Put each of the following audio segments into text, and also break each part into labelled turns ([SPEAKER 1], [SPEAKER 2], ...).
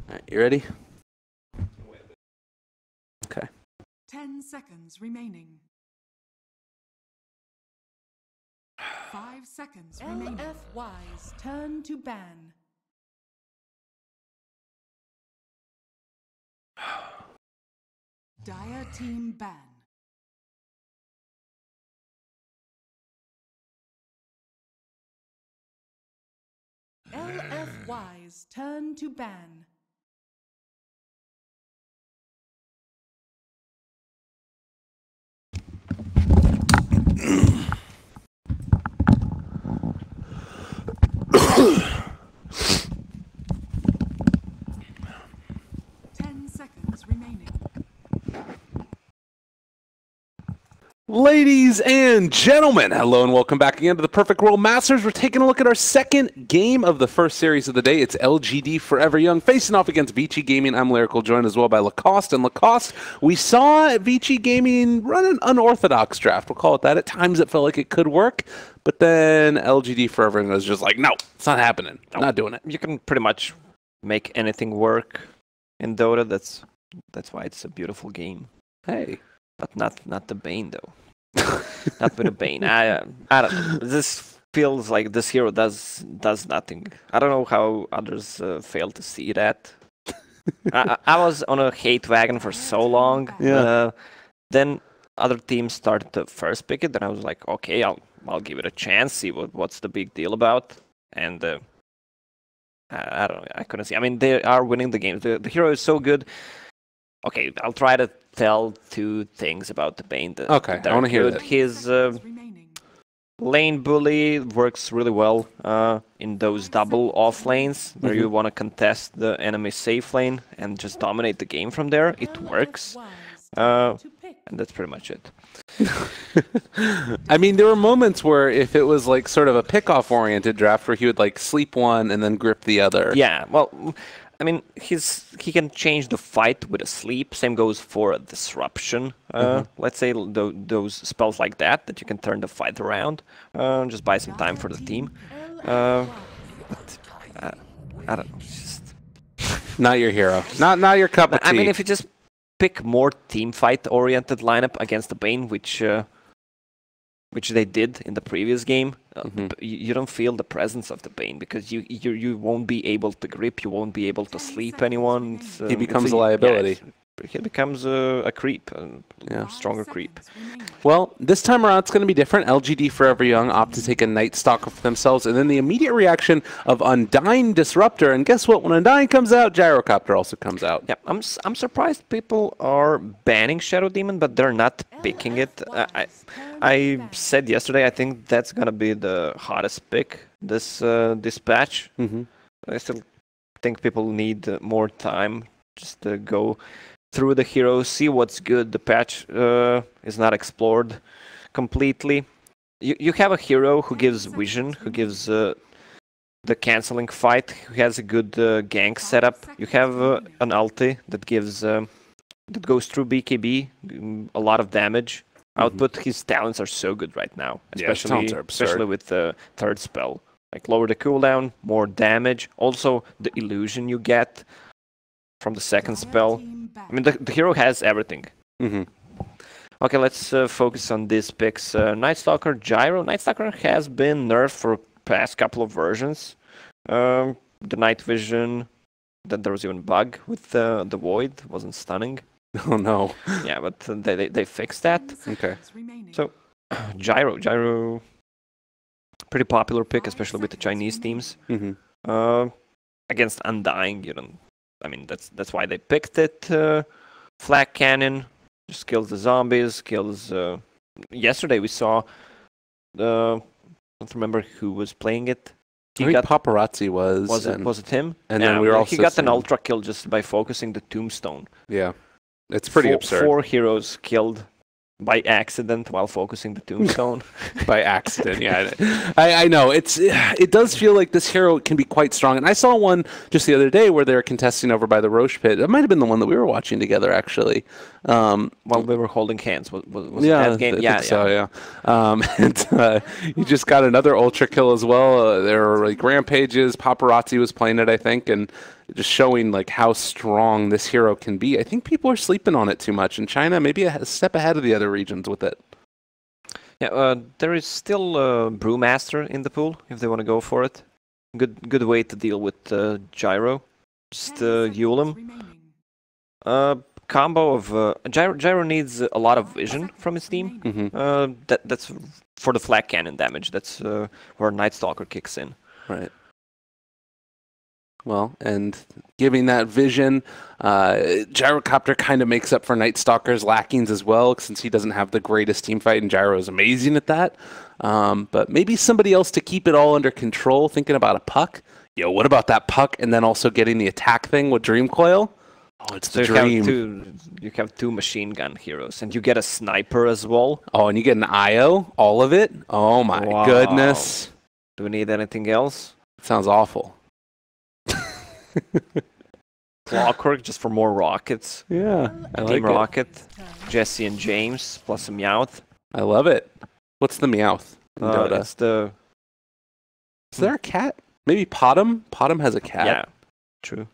[SPEAKER 1] Right, you ready? Okay.
[SPEAKER 2] 10 seconds remaining. 5 seconds remaining. LFY's turn to ban. Dire team ban. LFY's turn to ban.
[SPEAKER 1] Ladies and gentlemen, hello and welcome back again to the Perfect World Masters. We're taking a look at our second game of the first series of the day. It's LGD.Forever Young facing off against Vici Gaming. I'm Lyrical, joined as well by Lacoste. And Lacoste, we saw Vici Gaming run an unorthodox draft. We'll call it that. At times it felt like it could work, but then LGD.Forever was just like, no, it's not happening. I'm not doing it.
[SPEAKER 3] You can pretty much make anything work in Dota. That's why it's a beautiful game.
[SPEAKER 1] Hey.
[SPEAKER 3] But not the Bane though. Not with the Bane. I don't know. This feels like this hero does nothing. I don't know how others fail to see that. I was on a hate wagon for so long.
[SPEAKER 1] Yeah.
[SPEAKER 3] Then other teams started to first pick it. Then I was like, okay, I'll give it a chance. See what's the big deal about. And I don't know. I couldn't see. I mean, they are winning the games. The hero is so good. Okay, I'll try to tell two things about the Bane.
[SPEAKER 1] Okay, I want to hear that.
[SPEAKER 3] His lane bully works really well in those double off lanes where you want to contest the enemy safe lane and just dominate the game from there. It works, and that's pretty much it.
[SPEAKER 1] I mean, there were moments where if it was like sort of a pick-off oriented draft where he would like sleep one and then grip the other.
[SPEAKER 3] Yeah, well, I mean, he can change the fight with a sleep. Same goes for a disruption. Let's say those spells like that you can turn the fight around. Just buy some time for the team. But, I don't know. It's just
[SPEAKER 1] not your hero. Not your cup of tea.
[SPEAKER 3] I mean, if you just pick more team fight oriented lineup against the Bane, which they did in the previous game, you don't feel the presence of the Bane because you won't be able to grip, you won't be able to sleep anyone.
[SPEAKER 1] He becomes a liability.
[SPEAKER 3] Yeah, he becomes a creep, a stronger creep.
[SPEAKER 1] Well, this time around it's going to be different. LGD.Forever Young opt to take a Night Stalker for themselves, and then the immediate reaction of Undying Disruptor. And guess what? When Undying comes out, Gyrocopter also comes out.
[SPEAKER 3] Yeah, I'm surprised people are banning Shadow Demon, but they're not picking it. I said yesterday I think that's gonna be the hottest pick this patch. I still think people need more time just to go through the heroes, see what's good. The patch is not explored completely. You have a hero who gives vision, who gives the canceling fight, who has a good gank setup. You have an ulti that gives that goes through BKB, a lot of damage output. His talents are so good right now, especially with the third spell. Like lower the cooldown, more damage. Also the illusion you get from the second spell. I mean, the hero has everything. Okay, let's focus on these picks. Night Stalker, Gyro. Night Stalker has been nerfed for past couple of versions. The night vision, then there was even a bug with the void, wasn't stunning.
[SPEAKER 1] Oh no.
[SPEAKER 3] Yeah, but they fixed that.
[SPEAKER 1] Okay.
[SPEAKER 3] So, Gyro, pretty popular pick, especially with the Chinese teams. Against Undying, you don't. I mean, that's why they picked it. Flak Cannon just kills the zombies. Kills. Yesterday we saw. I don't remember who was playing it.
[SPEAKER 1] I think Paparazzi was.
[SPEAKER 3] Was it him?
[SPEAKER 1] And then we were also.
[SPEAKER 3] He got an ultra kill just by focusing the tombstone.
[SPEAKER 1] Yeah, it's pretty absurd.
[SPEAKER 3] 4 heroes killed by accident while focusing the tombstone.
[SPEAKER 1] By accident, yeah. I know. It does feel like this hero can be quite strong. And I saw one just the other day where they were contesting over by the Roche pit. It might have been the one that we were watching together, actually.
[SPEAKER 3] While we were holding hands. Was
[SPEAKER 1] yeah,
[SPEAKER 3] that game?
[SPEAKER 1] I think so, yeah. And you just got another ultra kill as well. There were like rampages. Paparazzi was playing it, I think. And just showing like how strong this hero can be. I think people are sleeping on it too much, and China maybe a step ahead of the other regions with it.
[SPEAKER 3] Yeah, there is still Brewmaster in the pool if they want to go for it. Good way to deal with Gyro. Just Yule him. Combo of Gyro needs a lot of vision from his team. That's for the flag cannon damage. That's where Night Stalker kicks in.
[SPEAKER 1] Right. Well, and giving that vision, Gyrocopter kind of makes up for Night Stalker's lackings as well, since he doesn't have the greatest team fight, and Gyro is amazing at that. But maybe somebody else to keep it all under control, thinking about a puck. Yo, what about that puck, and then also getting the attack thing with Dream Coil? Oh, it's the dream.
[SPEAKER 3] You have two machine gun heroes, and you get a sniper as well.
[SPEAKER 1] Oh, and you get an IO, all of it? Oh my goodness.
[SPEAKER 3] Do we need anything else?
[SPEAKER 1] It sounds awful.
[SPEAKER 3] Clockwork just for more rockets.
[SPEAKER 1] Yeah, I like
[SPEAKER 3] Team Rocket, Jesse and James, plus a Meowth.
[SPEAKER 1] I love it. What's the Meowth in Dota?
[SPEAKER 3] It's the...
[SPEAKER 1] Is there a cat? Maybe Potom? Potom has a cat.
[SPEAKER 3] Yeah, true.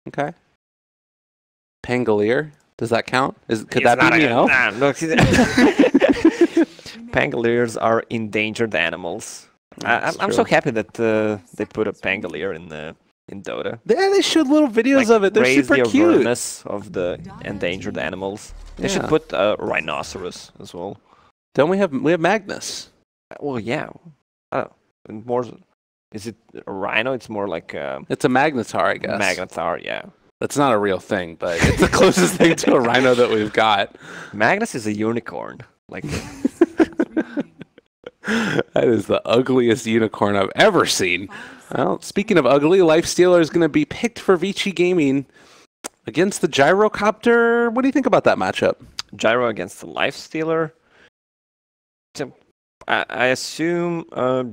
[SPEAKER 1] Okay. Pangolier? Does that count? Could that be Meowth?
[SPEAKER 3] Nah, look, Pangoliers are endangered animals. I'm so happy that they put a Pangolier in Dota.
[SPEAKER 1] Yeah, they showed little videos of it. They're
[SPEAKER 3] raise
[SPEAKER 1] super
[SPEAKER 3] the
[SPEAKER 1] cute.
[SPEAKER 3] awareness of the endangered animals. They should put a rhinoceros as well.
[SPEAKER 1] Don't we have Magnus?
[SPEAKER 3] Well, yeah. More. Is it a rhino? It's more like
[SPEAKER 1] it's a Magnetar, I guess.
[SPEAKER 3] Magnetar, yeah.
[SPEAKER 1] That's not a real thing, but it's the closest thing to a rhino that we've got.
[SPEAKER 3] Magnus is a unicorn. Like
[SPEAKER 1] that is the ugliest unicorn I've ever seen. Well, speaking of ugly, Lifestealer is going to be picked for Vici Gaming against the Gyrocopter. What do you think about that matchup?
[SPEAKER 3] Gyro against the Lifestealer. I assume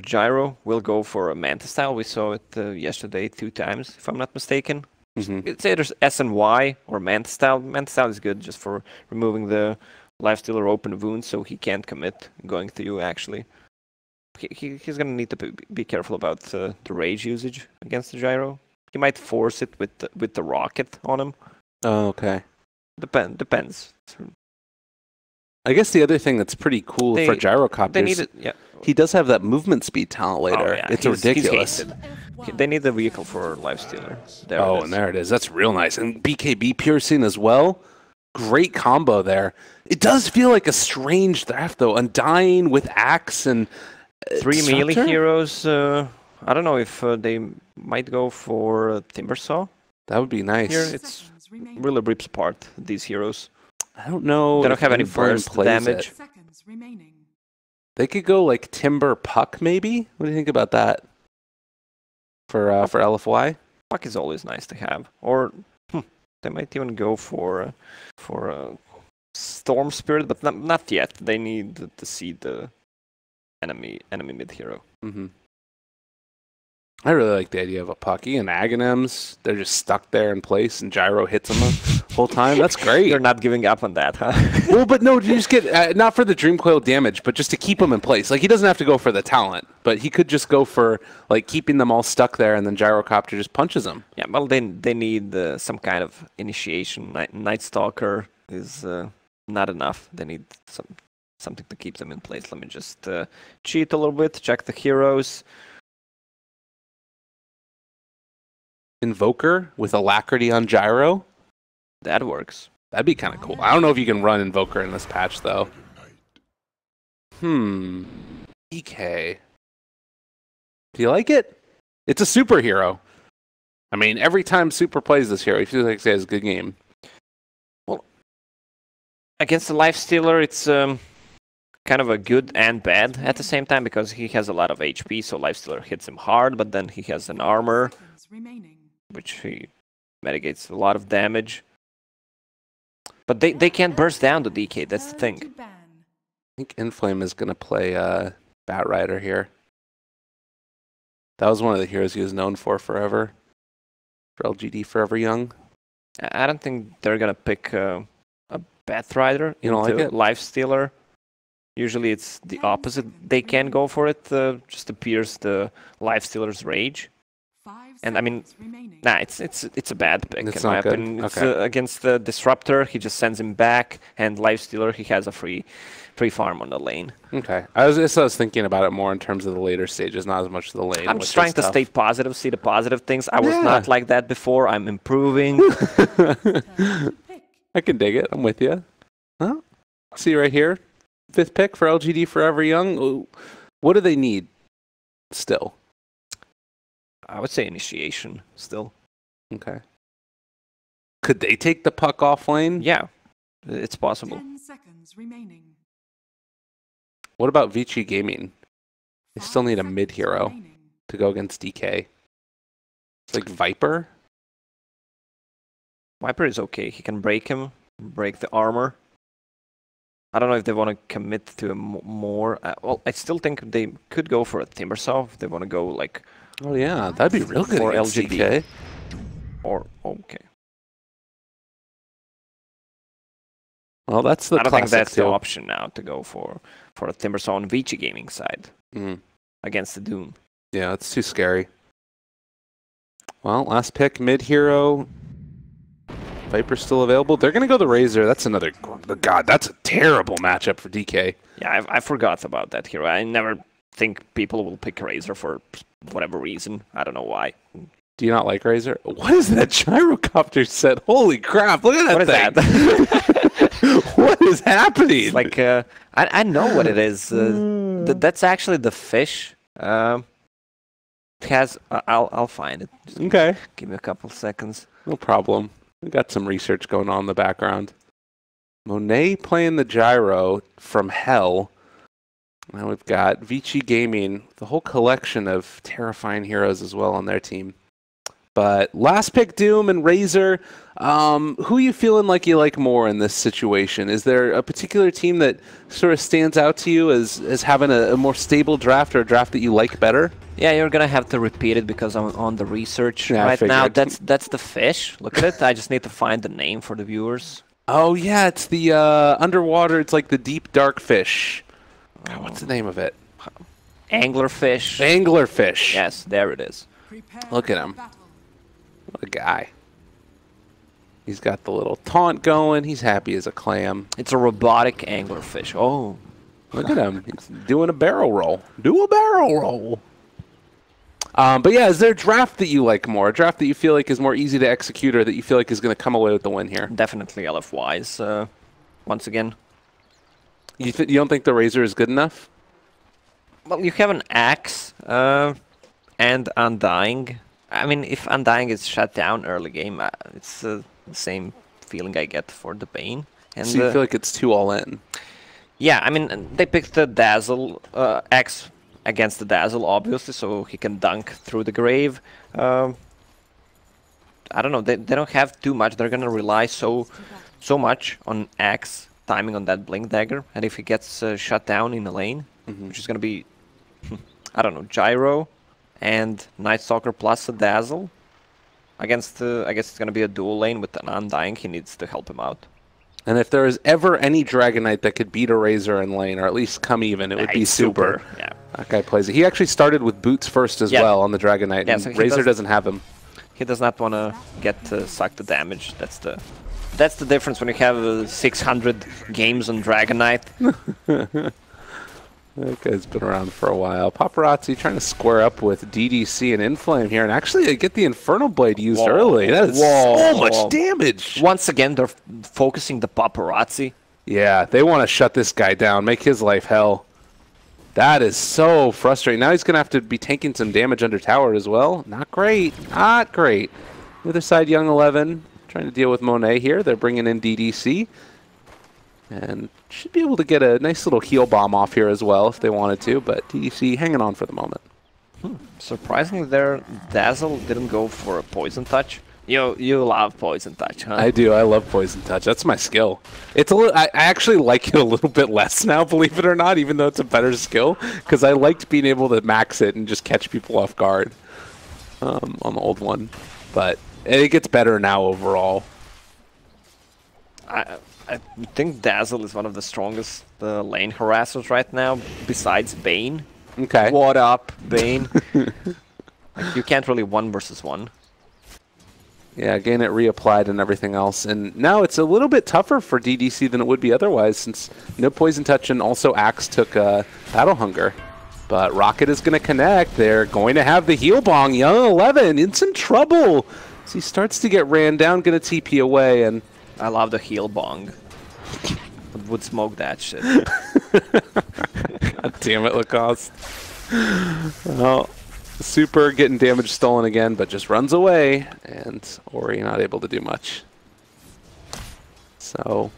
[SPEAKER 3] Gyro will go for a Manta style. We saw it yesterday 2 times, if I'm not mistaken. It's either S and Y or Manta style. Manta style is good just for removing the Lifestealer open wound, so he can't commit going through you, actually. He's going to need to be careful about the rage usage against the Gyro. He might force it with the rocket on him.
[SPEAKER 1] Oh, okay.
[SPEAKER 3] Depends.
[SPEAKER 1] I guess the other thing that's pretty cool for Gyrocopter is he does have that movement speed talent later. Oh, yeah. It's ridiculous.
[SPEAKER 3] They need the vehicle for Lifestealer.
[SPEAKER 1] And there it is. That's real nice. And BKB piercing as well. Great combo there. It does feel like a strange draft, though. Undying with Axe and
[SPEAKER 3] 3 melee heroes. I don't know if they might go for Timbersaw.
[SPEAKER 1] That would be nice.
[SPEAKER 3] Here, it's really rips apart these heroes.
[SPEAKER 1] I don't know.
[SPEAKER 3] They don't have any burst damage.
[SPEAKER 1] They could go like Timber Puck, maybe? What do you think about that? For LFY?
[SPEAKER 3] Puck is always nice to have. Or they might even go for Storm Spirit, but not yet. They need to see the enemy mid hero.
[SPEAKER 1] I really like the idea of a Pucky and Aghanim's. They're just stuck there in place, and Gyro hits them the whole time. That's great.
[SPEAKER 3] You're not giving up on that, huh?
[SPEAKER 1] Well, but no, you just get not for the Dream Coil damage, but just to keep them in place. Like he doesn't have to go for the talent, but he could just go for like keeping them all stuck there, and then Gyrocopter just punches them.
[SPEAKER 3] Yeah, well, they need some kind of initiation. Night Stalker is not enough. They need something to keep them in place. Let me just cheat a little bit. Check the heroes.
[SPEAKER 1] Invoker with Alacrity on Gyro.
[SPEAKER 3] That works.
[SPEAKER 1] That'd be kind of cool. I don't know if you can run Invoker in this patch, though. EK. Do you like it? It's a superhero. I mean, every time Super plays this hero, he feels like he has a good game.
[SPEAKER 3] Well, against the Lifestealer, it's kind of a good and bad at the same time, because he has a lot of HP, so Lifestealer hits him hard, but then he has an armor, which he mitigates a lot of damage. But they can't burst down the DK, that's the thing.
[SPEAKER 1] I think Inflame is going to play Bat Rider here. That was one of the heroes he was known for forever. For LGD.Forever Young.
[SPEAKER 3] I don't think they're going to pick a Bat Rider.
[SPEAKER 1] You don't like it?
[SPEAKER 3] Lifestealer. Usually it's the opposite. They can go for it just to pierce the Lifestealer's rage. And I mean,
[SPEAKER 2] remaining.
[SPEAKER 3] nah, it's a bad pick
[SPEAKER 1] It's
[SPEAKER 3] in my
[SPEAKER 1] not good?
[SPEAKER 3] opinion. It's
[SPEAKER 1] Okay.
[SPEAKER 3] against the Disruptor, he just sends him back, and Lifestealer, he has a free farm on the lane.
[SPEAKER 1] Okay. I was thinking about it more in terms of the later stages, not as much the lane.
[SPEAKER 3] I'm
[SPEAKER 1] which
[SPEAKER 3] just
[SPEAKER 1] is
[SPEAKER 3] trying to
[SPEAKER 1] tough.
[SPEAKER 3] stay positive, see the positive things. I was
[SPEAKER 1] Yeah.
[SPEAKER 3] not like that before. I'm improving.
[SPEAKER 2] Pick.
[SPEAKER 1] I can dig it. I'm with you. Well, see right here, 5th pick for LGD.Forever Young. Ooh, what do they need still?
[SPEAKER 3] I would say initiation still.
[SPEAKER 1] Okay. Could they take the puck off lane?
[SPEAKER 3] Yeah, it's possible.
[SPEAKER 2] 10 seconds remaining.
[SPEAKER 1] What about Vici Gaming? They still
[SPEAKER 2] 5
[SPEAKER 1] need a
[SPEAKER 2] seconds
[SPEAKER 1] mid-hero
[SPEAKER 2] remaining.
[SPEAKER 1] to go against DK. It's like Viper.
[SPEAKER 3] Viper is okay. He can break him, break the armor. I don't know if they want to commit to a more. Well, I still think they could go for a Timbersaw if they want to go like.
[SPEAKER 1] Oh yeah, that'd be real good
[SPEAKER 3] For
[SPEAKER 1] against
[SPEAKER 3] LGD.
[SPEAKER 1] DK.
[SPEAKER 3] Or okay.
[SPEAKER 1] Well, that's the
[SPEAKER 3] I don't think
[SPEAKER 1] classic
[SPEAKER 3] that's the
[SPEAKER 1] too.
[SPEAKER 3] option now to go for a Timbersaw on Vici Gaming side
[SPEAKER 1] Mm.
[SPEAKER 3] against the Doom.
[SPEAKER 1] Yeah, it's too scary. Well, last pick, mid-hero. Viper's still available. They're going to go the Razor. That's another... God, that's a terrible matchup for DK.
[SPEAKER 3] Yeah, I forgot about that hero. I never think people will pick Razor for whatever reason. I don't know why.
[SPEAKER 1] Do you not like Razor? What is that gyrocopter set? Holy crap, look at that
[SPEAKER 3] What is
[SPEAKER 1] thing. What is happening?
[SPEAKER 3] It's like, I know what it is. That's actually the fish. It has... I'll find it. Just
[SPEAKER 1] Okay,
[SPEAKER 3] give me a couple seconds.
[SPEAKER 1] no problem. We got some research going on in the background. Monet playing the gyro from hell. Now we've got Vici Gaming, the whole collection of terrifying heroes as well on their team. But last pick, Doom and Razor. Who you feeling like you like more in this situation? Is there a particular team that sort of stands out to you as having a more stable draft or a draft that you like better?
[SPEAKER 3] Yeah, you're gonna have to repeat it because I'm on the research
[SPEAKER 1] Yeah, I
[SPEAKER 3] right now.
[SPEAKER 1] figured.
[SPEAKER 3] That's the fish. Look at it. I just need to find the name for the viewers.
[SPEAKER 1] Oh yeah, it's the underwater. It's like the deep dark fish. God, what's the name of it?
[SPEAKER 3] Anglerfish.
[SPEAKER 1] Anglerfish.
[SPEAKER 3] Yes, there it is.
[SPEAKER 2] Prepare
[SPEAKER 1] Look at
[SPEAKER 2] for
[SPEAKER 1] him.
[SPEAKER 2] battle.
[SPEAKER 1] What a guy. He's got the little taunt going. He's happy as a clam.
[SPEAKER 3] It's a robotic anglerfish. Oh,
[SPEAKER 1] Look at him. He's doing a barrel roll. Do a barrel roll. But yeah, is there a draft that you like more? A draft that you feel like is more easy to execute or that you feel like is going to come away with the win here?
[SPEAKER 3] definitely LFYs. Once again,
[SPEAKER 1] You don't think the Razor is good enough?
[SPEAKER 3] well, you have an axe and Undying. I mean, if Undying is shut down early game, it's the same feeling I get for the Bane. And
[SPEAKER 1] So you feel like it's too all in?
[SPEAKER 3] yeah, I mean, they picked the Dazzle X against the Dazzle, obviously, so he can dunk through the grave. I don't know, they don't have too much. They're gonna rely so much on X timing on that Blink Dagger, and if he gets shut down in the lane, which is gonna be, I don't know, Gyro and Night Stalker plus a Dazzle against, I guess it's gonna be a dual lane with an Undying. He needs to help him out.
[SPEAKER 1] And if there is ever any Dragon Knight that could beat a Razor in lane, or at least come even, it would be
[SPEAKER 3] It's
[SPEAKER 1] Super.
[SPEAKER 3] Yeah.
[SPEAKER 1] That guy plays it. He actually started with boots first as
[SPEAKER 3] Yeah.
[SPEAKER 1] well on the Dragon Knight,
[SPEAKER 3] Yeah,
[SPEAKER 1] and
[SPEAKER 3] so he
[SPEAKER 1] Razor
[SPEAKER 3] does-
[SPEAKER 1] doesn't have him.
[SPEAKER 3] He does not want to get sucked the damage. That's the difference when you have 600 games on Dragon Knight.
[SPEAKER 1] That guy's been around for a while. Paparazzi trying to square up with DDC and Inflame here, and actually get the Infernal Blade used
[SPEAKER 3] Whoa.
[SPEAKER 1] early. That is
[SPEAKER 3] Whoa.
[SPEAKER 1] so much damage.
[SPEAKER 3] Once again, they're focusing the paparazzi.
[SPEAKER 1] Yeah, they want to shut this guy down, make his life hell. That is so frustrating. Now he's going to have to be taking some damage under tower as well. Not great. Not great. The other side, Young 11, trying to deal with Monet here. They're bringing in DDC. And should be able to get a nice little heal bomb off here as well if they wanted to, but DDC hanging on for the moment.
[SPEAKER 3] Surprisingly, their Dazzle didn't go for a Poison Touch. You love Poison Touch, huh?
[SPEAKER 1] I do. I love Poison Touch. That's my skill. It's a little. I actually like it a little bit less now, believe it or not, even though it's a better skill, because I liked being able to max it and just catch people off guard on the old one. But it gets better now overall.
[SPEAKER 3] I think Dazzle is one of the strongest lane harassers right now, besides Bane.
[SPEAKER 1] Okay.
[SPEAKER 3] What up, Bane? Like, you can't really 1 versus 1.
[SPEAKER 1] Yeah, again, it reapplied and everything else. And now it's a little bit tougher for DDC than it would be otherwise, since no Poison Touch and also Axe took Battle Hunger. But Rocket is going to connect. They're going to have the heal bong. Young 11 in some trouble. So he starts to get ran down, going to TP away. And
[SPEAKER 3] I love the heal bong. Would smoke that shit.
[SPEAKER 1] God damn it, Lacoste. Well, Super getting damage stolen again, but just runs away. And Ori not able to do much. So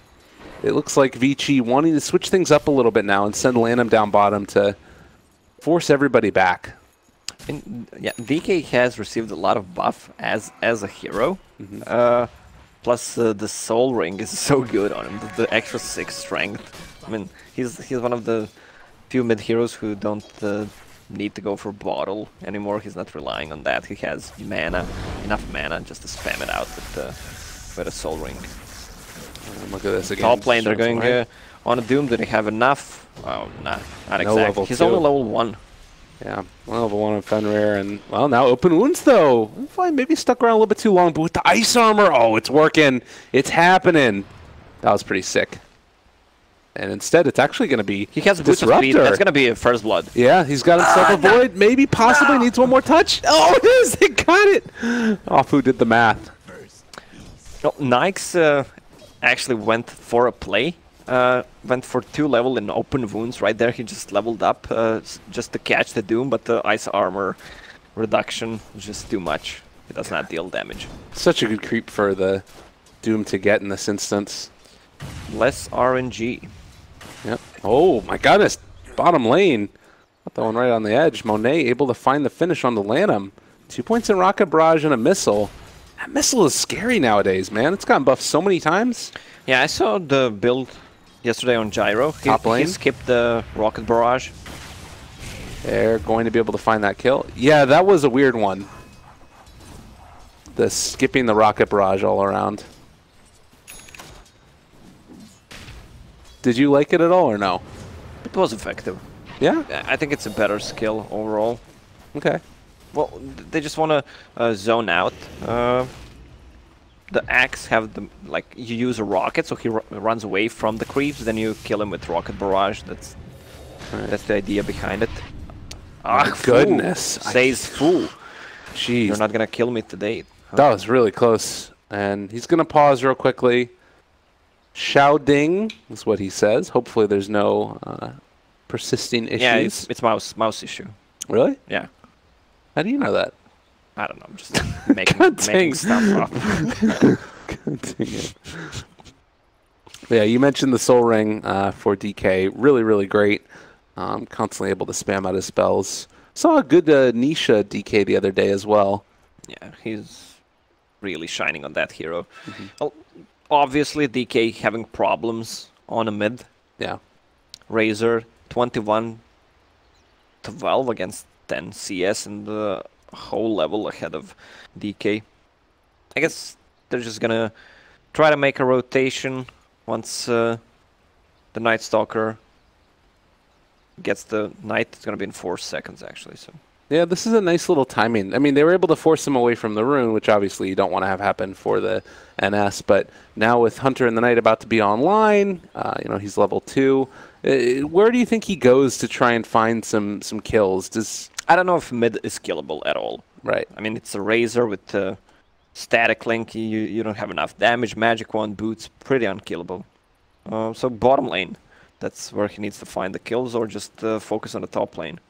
[SPEAKER 1] it looks like Vici wanting to switch things up a little bit now and send Lanham down bottom to force everybody back.
[SPEAKER 3] And, yeah, DK has received a lot of buff as a hero. Plus, the Soul Ring is so good on him. The extra 6 strength. I mean, he's one of the few mid heroes who don't need to go for bottle anymore. He's not relying on that. He has enough mana just to spam it out with a Soul Ring.
[SPEAKER 1] Look at this again.
[SPEAKER 3] Top lane, they're going on a Doom. Do they have enough? Oh, not exactly.
[SPEAKER 1] Level
[SPEAKER 3] He's
[SPEAKER 1] 2.
[SPEAKER 3] only level 1.
[SPEAKER 1] Yeah, level 1 on Fenrir, and, well, now open wounds, though. LFY maybe stuck around a little bit too long, but with the ice armor, oh, it's working. It's happening. That was pretty sick. And instead, it's actually going to be
[SPEAKER 3] He has a boost of speed. That's going to be a First Blood.
[SPEAKER 1] Yeah, he's got himself a void. Maybe, possibly needs one more touch. Oh, it is. They got it. Off who did the math.
[SPEAKER 3] No, Nyx actually went for a play. Went for 2 level in open wounds. Right there, he just leveled up just to catch the Doom, but the ice armor reduction was just too much. It does not deal damage.
[SPEAKER 1] Such a good creep for the Doom to get in this instance.
[SPEAKER 3] Less RNG.
[SPEAKER 1] Yep. Oh my goodness. Bottom lane. Got that one right on the edge. Monet able to find the finish on the Lanham. 2 points in Rocket Barrage and a missile. That missile is scary nowadays, man. It's gotten buffed so many times.
[SPEAKER 3] Yeah, I saw the build yesterday on Gyro.
[SPEAKER 1] Top lane.
[SPEAKER 3] He skipped the Rocket Barrage.
[SPEAKER 1] They're going to be able to find that kill. Yeah, that was a weird one. The skipping the Rocket Barrage all around. Did you like it at all or no?
[SPEAKER 3] It was effective.
[SPEAKER 1] Yeah?
[SPEAKER 3] I think it's a better skill overall.
[SPEAKER 1] Okay.
[SPEAKER 3] Well, they just want to zone out. The Axe have the, like, you use a rocket, so he runs away from the creeps, then you kill him with Rocket Barrage. That's the idea behind it.
[SPEAKER 1] Ah, goodness.
[SPEAKER 3] Says fool.
[SPEAKER 1] Jeez.
[SPEAKER 3] You're not gonna kill me today. Huh?
[SPEAKER 1] That was really close. And he's gonna pause real quickly. Shao Ding is what he says. Hopefully there's no persisting issues.
[SPEAKER 3] Yeah, it's mouse issue.
[SPEAKER 1] Really?
[SPEAKER 3] Yeah.
[SPEAKER 1] How do you know that?
[SPEAKER 3] I don't know. I'm just making stuff up.
[SPEAKER 1] God dang it. Yeah, you mentioned the Soul Ring for DK. Really, really great. Constantly able to spam out his spells. Saw a good Nisha DK the other day as well.
[SPEAKER 3] Yeah, he's really shining on that hero. Well, obviously, DK having problems on a mid.
[SPEAKER 1] Yeah.
[SPEAKER 3] Razor 21-12 against 10 CS and the whole level ahead of DK. I guess they're just gonna try to make a rotation once the Night Stalker gets the Knight. It's gonna be in 4 seconds actually. So
[SPEAKER 1] yeah, this is a nice little timing. I mean, they were able to force him away from the rune, which obviously you don't want to have happen for the NS. But now with Hunter and the Knight about to be online, you know, he's level 2. Where do you think he goes to try and find some kills?
[SPEAKER 3] I don't know if mid is killable at all.
[SPEAKER 1] Right.
[SPEAKER 3] I mean, it's a Razor with static link. You don't have enough damage. Magic Wand, boots, pretty unkillable. So bottom lane, that's where he needs to find the kills, or just focus on the top lane.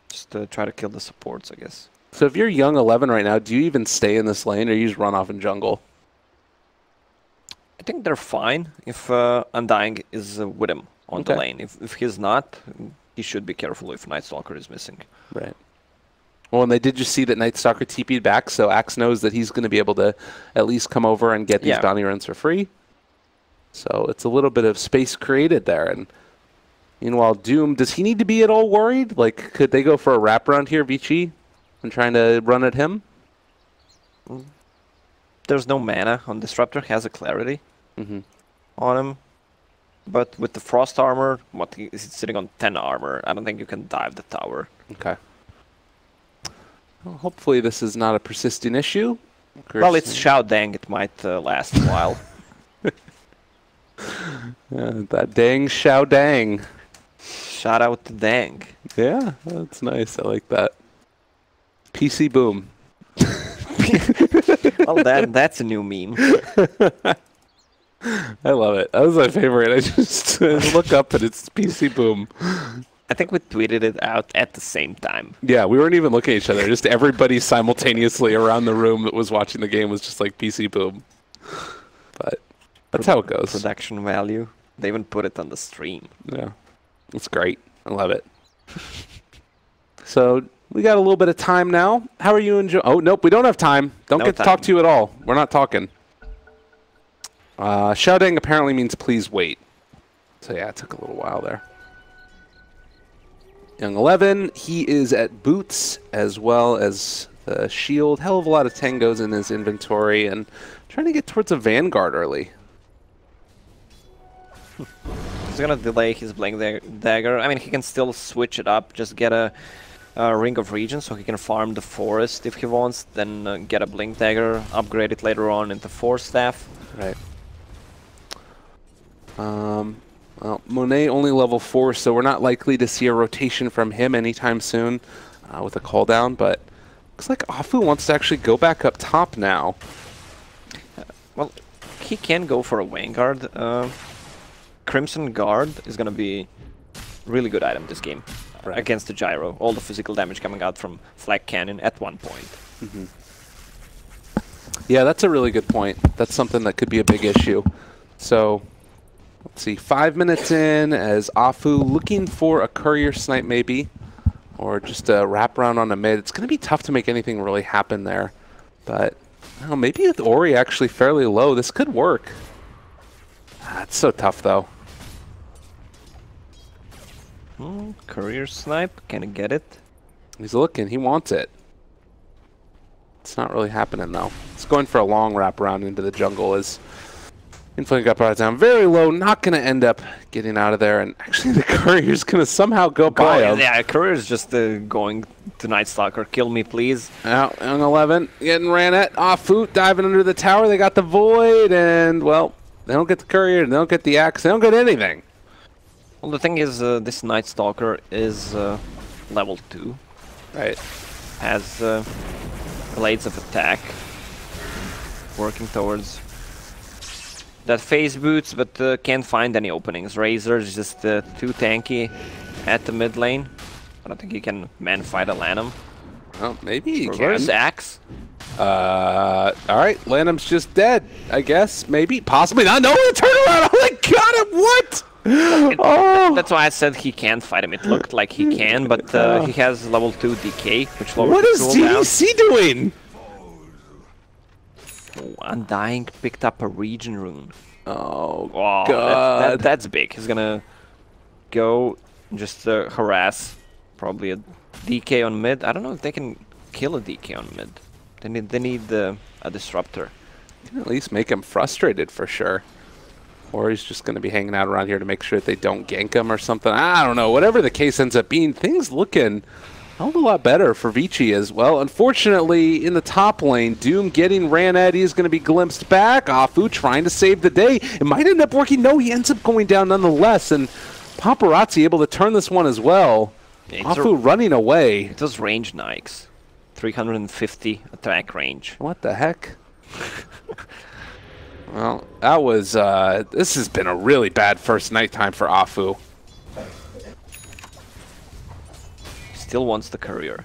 [SPEAKER 3] Just try to kill the supports, I guess.
[SPEAKER 1] So if you're young 11 right now, do you even stay in this lane, or you just run off in jungle?
[SPEAKER 3] I think they're fine if Undying is with him on the lane. If he's not, he should be careful if Night Stalker is missing.
[SPEAKER 1] Right. Well, and they did just see that Night Stalker TP'd back, so Axe knows that he's going to be able to at least come over and get these bounty runs for free. So it's a little bit of space created there. And meanwhile, Doom, does he need to be at all worried? Like, could they go for a wraparound here, Vici, and trying to run at him?
[SPEAKER 3] There's no mana on Disruptor. He has a Clarity on him. But with the Frost Armor, is sitting on 10 armor. I don't think you can dive the tower.
[SPEAKER 1] Okay. Well, hopefully this is not a persistent issue.
[SPEAKER 3] Well, it's Xiao Dang. It might last a while.
[SPEAKER 1] That dang Xiao Dang.
[SPEAKER 3] Shout out to Dang.
[SPEAKER 1] Yeah, that's nice. I like that. PC Boom.
[SPEAKER 3] Well, that's a new meme.
[SPEAKER 1] I love it. That was my favorite. I just look up and it's PC Boom.
[SPEAKER 3] I think we tweeted it out at the same time.
[SPEAKER 1] Yeah, we weren't even looking at each other. Just everybody simultaneously around the room that was watching the game was just like PC Boom. But that's how it goes.
[SPEAKER 3] Production value. They even put it on the stream.
[SPEAKER 1] Yeah, it's great. I love it. So we got a little bit of time now. How are you enjoying? Oh, nope, we don't have time. Don't get to talk to you at all. We're not talking. Shouting apparently means please wait. So yeah, it took a little while there. Young 11, he is at boots as well as the shield. Hell of a lot of tangos in his inventory and trying to get towards a vanguard early.
[SPEAKER 3] He's gonna delay his Blink Dagger. I mean, he can still switch it up, just get a Ring of Region so he can farm the Forest if he wants, then get a Blink Dagger, upgrade it later on into Force Staff.
[SPEAKER 1] Right. Well, Monet only level 4, so we're not likely to see a rotation from him anytime soon with a call down, but looks like Afu wants to actually go back up top now.
[SPEAKER 3] Well, he can go for a Vanguard. Crimson Guard is going to be really good item this game against the Gyro. All the physical damage coming out from Flak Cannon at one point.
[SPEAKER 1] Mm-hmm. Yeah, that's a really good point. That's something that could be a big issue. So, let's see, 5 minutes in as Afu looking for a courier snipe maybe, or just a wraparound on a mid. It's going to be tough to make anything really happen there, but oh, maybe with Ori actually fairly low, this could work. It's so tough though.
[SPEAKER 3] Courier snipe, can he get it?
[SPEAKER 1] He's looking, he wants it. It's not really happening though. It's going for a long wraparound into the jungle as Inflame got brought down very low, not going to end up getting out of there, and actually the courier's going to somehow go by him.
[SPEAKER 3] Yeah, courier's just going to Night Stalker. Kill me, please.
[SPEAKER 1] Out, Young 11 getting ran at. Afu diving under the tower. They got the Void, and, well, they don't get the courier, they don't get the axe, they don't get anything.
[SPEAKER 3] Well, the thing is, this Night Stalker is level 2.
[SPEAKER 1] Right.
[SPEAKER 3] Has blades of attack. Working towards that phase boots, but can't find any openings. Razor is just too tanky at the mid lane. I don't think he can man-fight a Lanham.
[SPEAKER 1] Well, maybe he
[SPEAKER 3] Reverse
[SPEAKER 1] can.
[SPEAKER 3] axe.
[SPEAKER 1] Alright, Lanham's just dead, I guess. Maybe, possibly not. No, turn around! Oh my god, what?
[SPEAKER 3] That's why I said he can't fight him. It looked like he can, but he has level 2 DK, which lowers
[SPEAKER 1] what
[SPEAKER 3] the
[SPEAKER 1] is
[SPEAKER 3] cooldown.
[SPEAKER 1] DDC doing?
[SPEAKER 3] Oh, Undying picked up a region rune.
[SPEAKER 1] Oh,
[SPEAKER 3] Wow,
[SPEAKER 1] god.
[SPEAKER 3] that's big. He's gonna go just harass probably a DK on mid. I don't know if they can kill a DK on mid. They need a disruptor.
[SPEAKER 1] You can at least make him frustrated for sure. Or he's just going to be hanging out around here to make sure that they don't gank him or something. I don't know. Whatever the case ends up being, things looking a hell of a lot better for Vici as well. Unfortunately, in the top lane, Doom getting ran at. He's going to be glimpsed back. Afu trying to save the day. It might end up working. No, he ends up going down nonetheless. And Paparazzi able to turn this one as well. Yeah, Afu running away.
[SPEAKER 3] It was range Nikes. 350 attack range.
[SPEAKER 1] What the heck? Well, that was, this has been a really bad first nighttime for Afu.
[SPEAKER 3] Still wants the courier.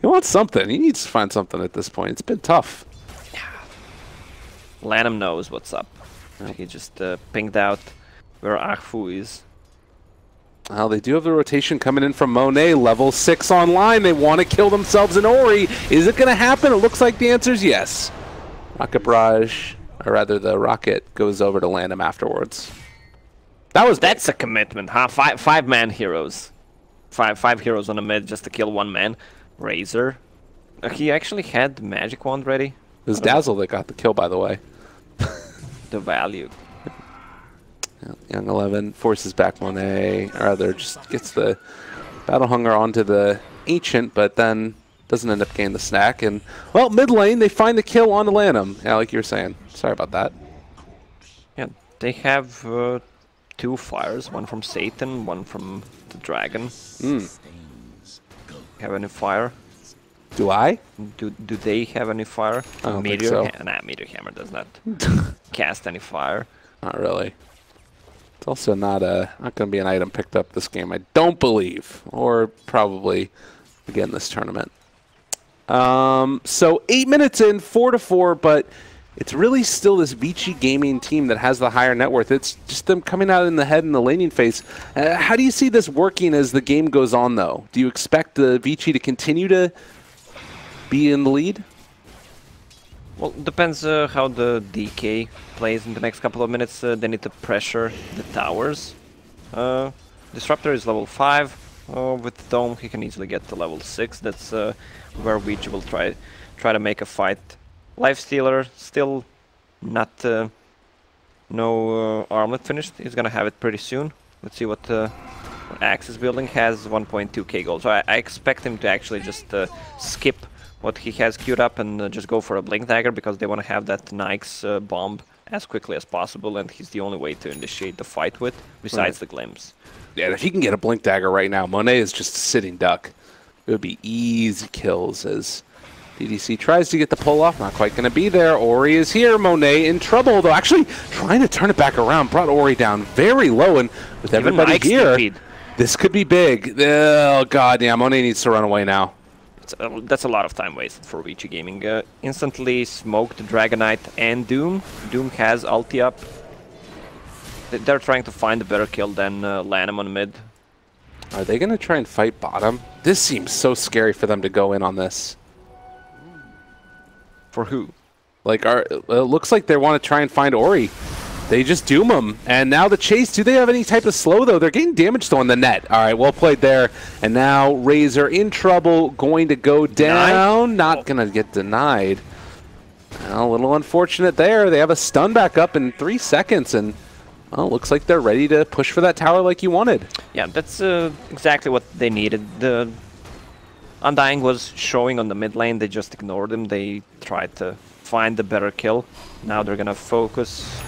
[SPEAKER 1] He wants something. He needs to find something at this point. It's been tough.
[SPEAKER 3] Yeah. Lanham knows what's up. Yep. He just pinged out where Afu is.
[SPEAKER 1] Well, they do have the rotation coming in from Monet, level 6 online. They want to kill themselves in Ori. Is it going to happen? It looks like the answer is yes. Rocket Barrage, or rather the rocket, goes over to Lanham afterwards.
[SPEAKER 3] That's a commitment, huh? Five-man heroes. Five heroes on a mid just to kill one man. Razor. He actually had the magic wand ready.
[SPEAKER 1] It was Dazzle that got the kill, by the way.
[SPEAKER 3] The value.
[SPEAKER 1] Young 11 forces back Monet, or rather just gets the Battle Hunger onto the Ancient, but then doesn't end up getting the snack. And, well, mid lane, they find the kill on Lanham. Yeah, like you were saying. Sorry about that.
[SPEAKER 3] Yeah, they have 2 fires, one from Satan, one from the Dragon. Have any fire?
[SPEAKER 1] Do I?
[SPEAKER 3] Do they have any fire?
[SPEAKER 1] I don't think so.
[SPEAKER 3] Nah, Meteor Hammer does not cast any fire.
[SPEAKER 1] Not really. It's also not going to be an item picked up this game, I don't believe. Or probably, again, this tournament. So 8 minutes in, 4-4, but it's really still this Vici Gaming team that has the higher net worth. It's just them coming out in the head in the laning phase. How do you see this working as the game goes on, though? Do you expect the Vici to continue to be in the lead?
[SPEAKER 3] Well, depends how the DK plays in the next couple of minutes. They need to pressure the towers. Disruptor is level 5. With Dome, he can easily get to level 6. That's where Vici will try to make a fight. Lifestealer still not no armlet finished. He's gonna have it pretty soon. Let's see what Axe is building. Has 1.2k gold, so I expect him to actually just skip what he has queued up and just go for a Blink Dagger, because they want to have that Nyx bomb as quickly as possible, and he's the only way to initiate the fight with, besides the Glimpse.
[SPEAKER 1] Yeah, if he can get a Blink Dagger right now, Monet is just a sitting duck. It would be easy kills as DDC tries to get the pull off. Not quite going to be there. Ori is here. Monet in trouble, though. Actually trying to turn it back around. Brought Ori down very low, and with everybody here, this could be big. Oh, God, yeah, Monet needs to run away now.
[SPEAKER 3] That's a lot of time wasted for Vici Gaming. Instantly smoked Dragonite and Doom. Doom has ulti up. They're trying to find a better kill than Lanham on mid.
[SPEAKER 1] Are they going to try and fight bottom? This seems so scary for them to go in on this.
[SPEAKER 3] For who?
[SPEAKER 1] Like, it looks like they want to try and find Ori. They just doom him. And now the chase. Do they have any type of slow, though? They're getting damage, though, on the net. All right, well played there. And now Razor in trouble, going to go down. Not going to get denied. Well, a little unfortunate there. They have a stun back up in 3 seconds. And, well, looks like they're ready to push for that tower like you wanted.
[SPEAKER 3] Yeah, that's exactly what they needed. The Undying was showing on the mid lane. They just ignored him. They tried to find the better kill. Now they're going to focus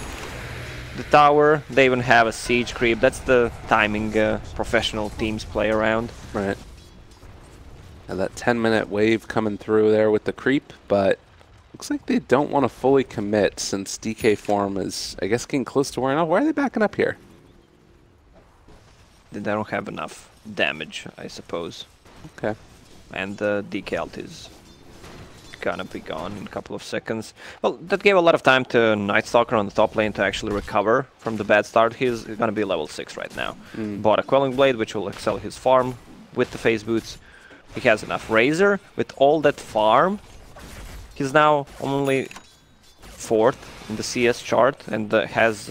[SPEAKER 3] the tower. They even have a siege creep. That's the timing professional teams play around.
[SPEAKER 1] Right. And that 10-minute wave coming through there with the creep, but looks like they don't want to fully commit since DK form is, I guess, getting close to wearing off. Why are they backing up here?
[SPEAKER 3] They don't have enough damage, I suppose.
[SPEAKER 1] Okay.
[SPEAKER 3] And the DK ult is gonna be gone in a couple of seconds. Well, that gave a lot of time to Night Stalker on the top lane to actually recover from the bad start. He's gonna be level 6 right now. Bought a Quelling Blade, which will excel his farm with the phase boots. He has enough. Razor, with all that farm, he's now only 4th in the CS chart and has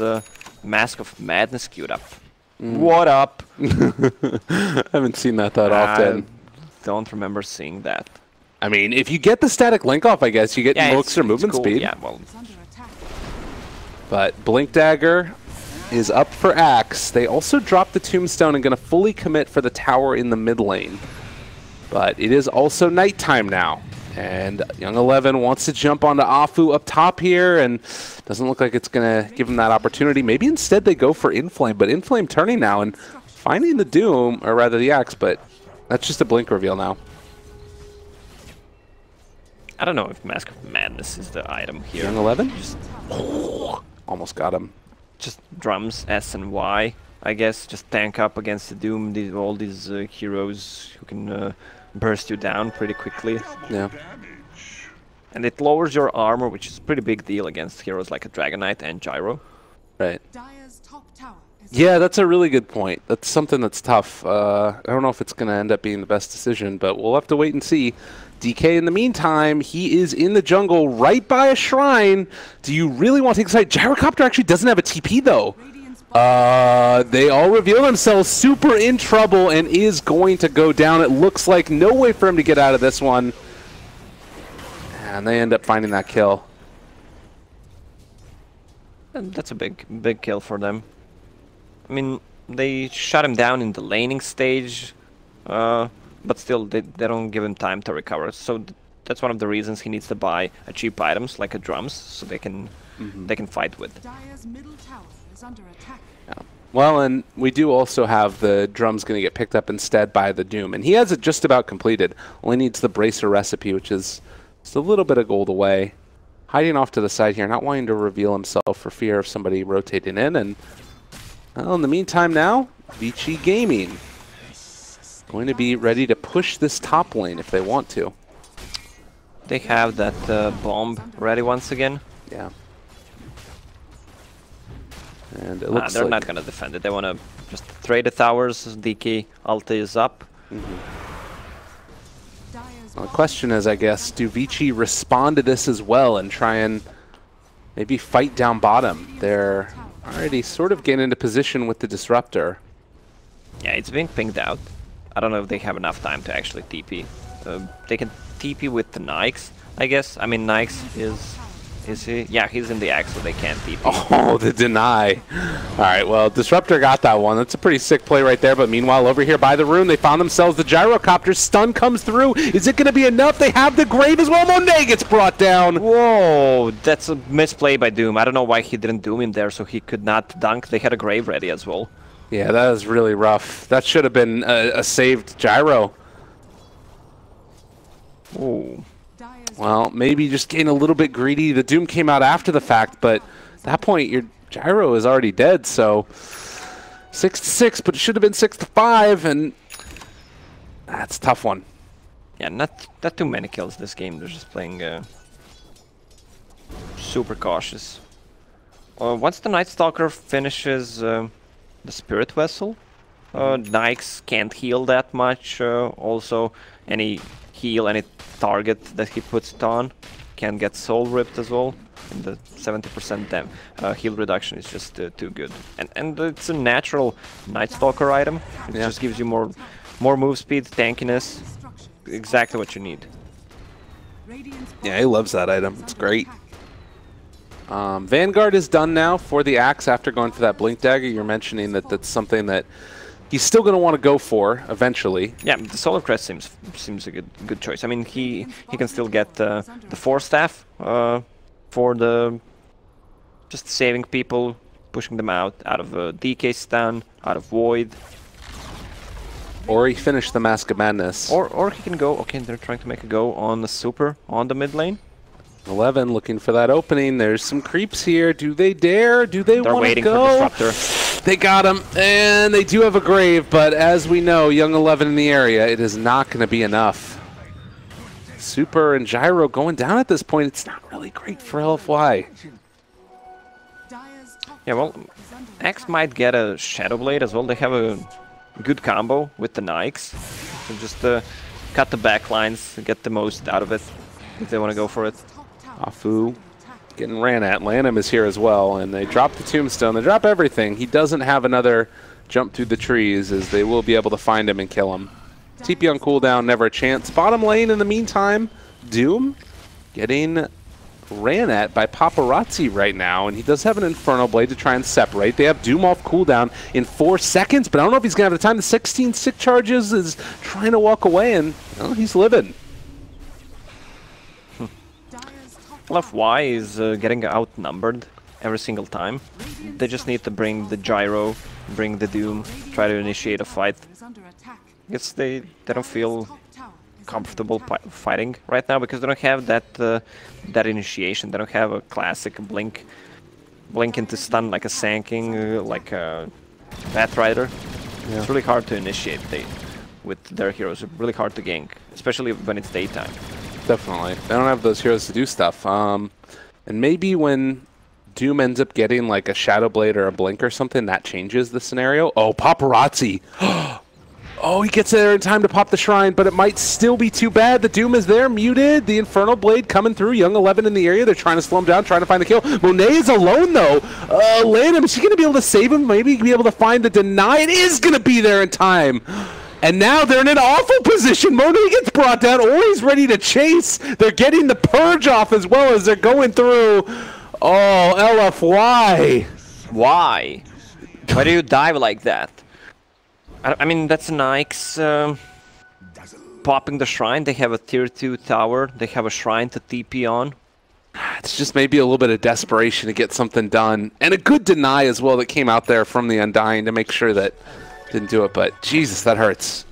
[SPEAKER 3] Mask of Madness queued up. What up?
[SPEAKER 1] I haven't seen that often.
[SPEAKER 3] I don't remember seeing that.
[SPEAKER 1] I mean, if you get the static link off, I guess you get extra movement
[SPEAKER 3] cool.
[SPEAKER 1] speed.
[SPEAKER 3] Yeah, well.
[SPEAKER 1] But Blink Dagger is up for Axe. They also dropped the Tombstone and going to fully commit for the tower in the mid lane. But it is also nighttime now. And Young 11 wants to jump onto Afu up top here, and doesn't look like it's going to give him that opportunity. Maybe instead they go for Inflame, but Inflame turning now and finding the Doom, or rather the Axe, but that's just a Blink reveal now.
[SPEAKER 3] I don't know if Mask of Madness is the item here.
[SPEAKER 1] Young 11? Almost got him.
[SPEAKER 3] Just drums, S and Y, I guess. Just tank up against the Doom. All these heroes who can burst you down pretty quickly.
[SPEAKER 1] Yeah.
[SPEAKER 3] And it lowers your armor, which is a pretty big deal against heroes like a Dragonite and Gyro.
[SPEAKER 1] Right.
[SPEAKER 2] Dire's top tower is
[SPEAKER 1] Yeah, that's a really good point. That's something that's tough. I don't know if it's going to end up being the best decision, but we'll have to wait and see. DK, in the meantime, he is in the jungle right by a shrine. Do you really want to take a side? Gyrocopter actually doesn't have a TP, though. They all reveal themselves super in trouble and is going to go down. It looks like no way for him to get out of this one. And they end up finding that kill.
[SPEAKER 3] And that's a big kill for them. I mean, they shut him down in the laning stage. but still they don't give him time to recover. So that's one of the reasons he needs to buy cheap items like a drums, so they can fight with.
[SPEAKER 2] Dire's middle tower is under attack.
[SPEAKER 1] Yeah. Well, and we do also have the drums going to get picked up instead by the Doom, and he has it just about completed. Only needs the bracer recipe, which is just a little bit of gold away. Hiding off to the side here, not wanting to reveal himself for fear of somebody rotating in. And well, in the meantime now, Vici Gaming going to be ready to push this top lane if they want to.
[SPEAKER 3] They have that bomb ready once again.
[SPEAKER 1] Yeah. And it looks
[SPEAKER 3] they're
[SPEAKER 1] like
[SPEAKER 3] not going to defend it. They want to just trade the towers. DK ulti is up.
[SPEAKER 1] Well, the question is, I guess, do Vici respond to this as well and try and maybe fight down bottom? They're already sort of getting into position with the Disruptor.
[SPEAKER 3] Yeah, it's being pinged out. I don't know if they have enough time to actually TP. They can TP with the Nikes, I guess. I mean, Nikes is he? Yeah, he's in the Axe, so they can't TP.
[SPEAKER 1] Oh, the deny. All right, well, Disruptor got that one. That's a pretty sick play right there. But meanwhile, over here by the rune, they found themselves the Gyrocopter. Stun comes through. Is it going to be enough? They have the Grave as well. Monet gets brought down.
[SPEAKER 3] Whoa, that's a misplay by Doom. I don't know why he didn't Doom him there, so he could not dunk. They had a Grave ready as well.
[SPEAKER 1] Yeah, that was really rough. That should have been a saved Gyro.
[SPEAKER 3] Ooh.
[SPEAKER 1] Well, maybe just getting a little bit greedy. The Doom came out after the fact, but at that point, your Gyro is already dead, so 6-6, but it should have been 6-5, and that's a tough one.
[SPEAKER 3] Yeah, not too many kills this game. They're just playing super cautious. Once the Night Stalker finishes the Spirit Vessel, Nikes can't heal that much. Also, any target that he puts it on can get soul ripped as well. And the 70% heal reduction is just too good. And it's a natural Night Stalker item. It just gives you more move speed, tankiness. Exactly what you need.
[SPEAKER 1] Yeah, he loves that item. It's great. Vanguard is done now for the Axe after going for that Blink Dagger. You're mentioning that that's something that he's still going to want to go for eventually.
[SPEAKER 3] Yeah, the Solar Crest seems a good choice. I mean, he can still get the Force Staff for the just saving people, pushing them out of DK stun, out of Void.
[SPEAKER 1] Or he finished the Mask of Madness.
[SPEAKER 3] Or he can go. Okay, they're trying to make a go on the Super on the mid lane.
[SPEAKER 1] 11 looking for that opening. There's some creeps here. Do they dare? Do they want to go?
[SPEAKER 3] They're waiting for Disruptor.
[SPEAKER 1] They got him, and they do have a Grave, but as we know, young 11 in the area, it is not going to be enough. Super and Gyro going down at this point. It's not really great for LFY.
[SPEAKER 3] Yeah, well, X might get a Shadow Blade as well. They have a good combo with the Nikes. So just cut the back lines, get the most out of it if they want to go for it.
[SPEAKER 1] Afu getting ran at. Lanham is here as well, and they drop the Tombstone. They drop everything. He doesn't have another jump through the trees, as they will be able to find him and kill him. TP on cooldown, never a chance. Bottom lane in the meantime, Doom getting ran at by Paparazzi right now, and he does have an Infernal Blade to try and separate. They have Doom off cooldown in 4 seconds, but I don't know if he's going to have the time. The 16 sick charges is trying to walk away, and well, he's living.
[SPEAKER 3] LFY is getting outnumbered every single time. They just need to bring the Gyro, bring the Doom, try to initiate a fight. I guess they don't feel comfortable fighting right now because they don't have that initiation. They don't have a classic blink into stun like a Sanking, like a Batrider. Yeah. It's really hard to initiate with their heroes. It's really hard to gank, especially when it's daytime.
[SPEAKER 1] Definitely. They don't have those heroes to do stuff. And maybe when Doom ends up getting like a Shadow Blade or a Blink or something, that changes the scenario. Oh, Paparazzi. Oh, he gets there in time to pop the Shrine, but it might still be too bad. The Doom is there, muted. The Infernal Blade coming through. Young 11 in the area. They're trying to slow him down, trying to find the kill. Monet is alone, though. Lanham, is she going to be able to save him? Maybe be able to find the deny. It is going to be there in time. And now they're in an awful position. Monet gets brought down. Ori's ready to chase. They're getting the Purge off as well as they're going through. Oh, LFY.
[SPEAKER 3] Why? Why do you dive like that? I mean, that's a Nikes popping the shrine. They have a tier 2 tower. They have a shrine to TP on.
[SPEAKER 1] It's just maybe a little bit of desperation to get something done. And a good deny as well that came out there from the Undying to make sure that didn't do it. But Jesus, that hurts.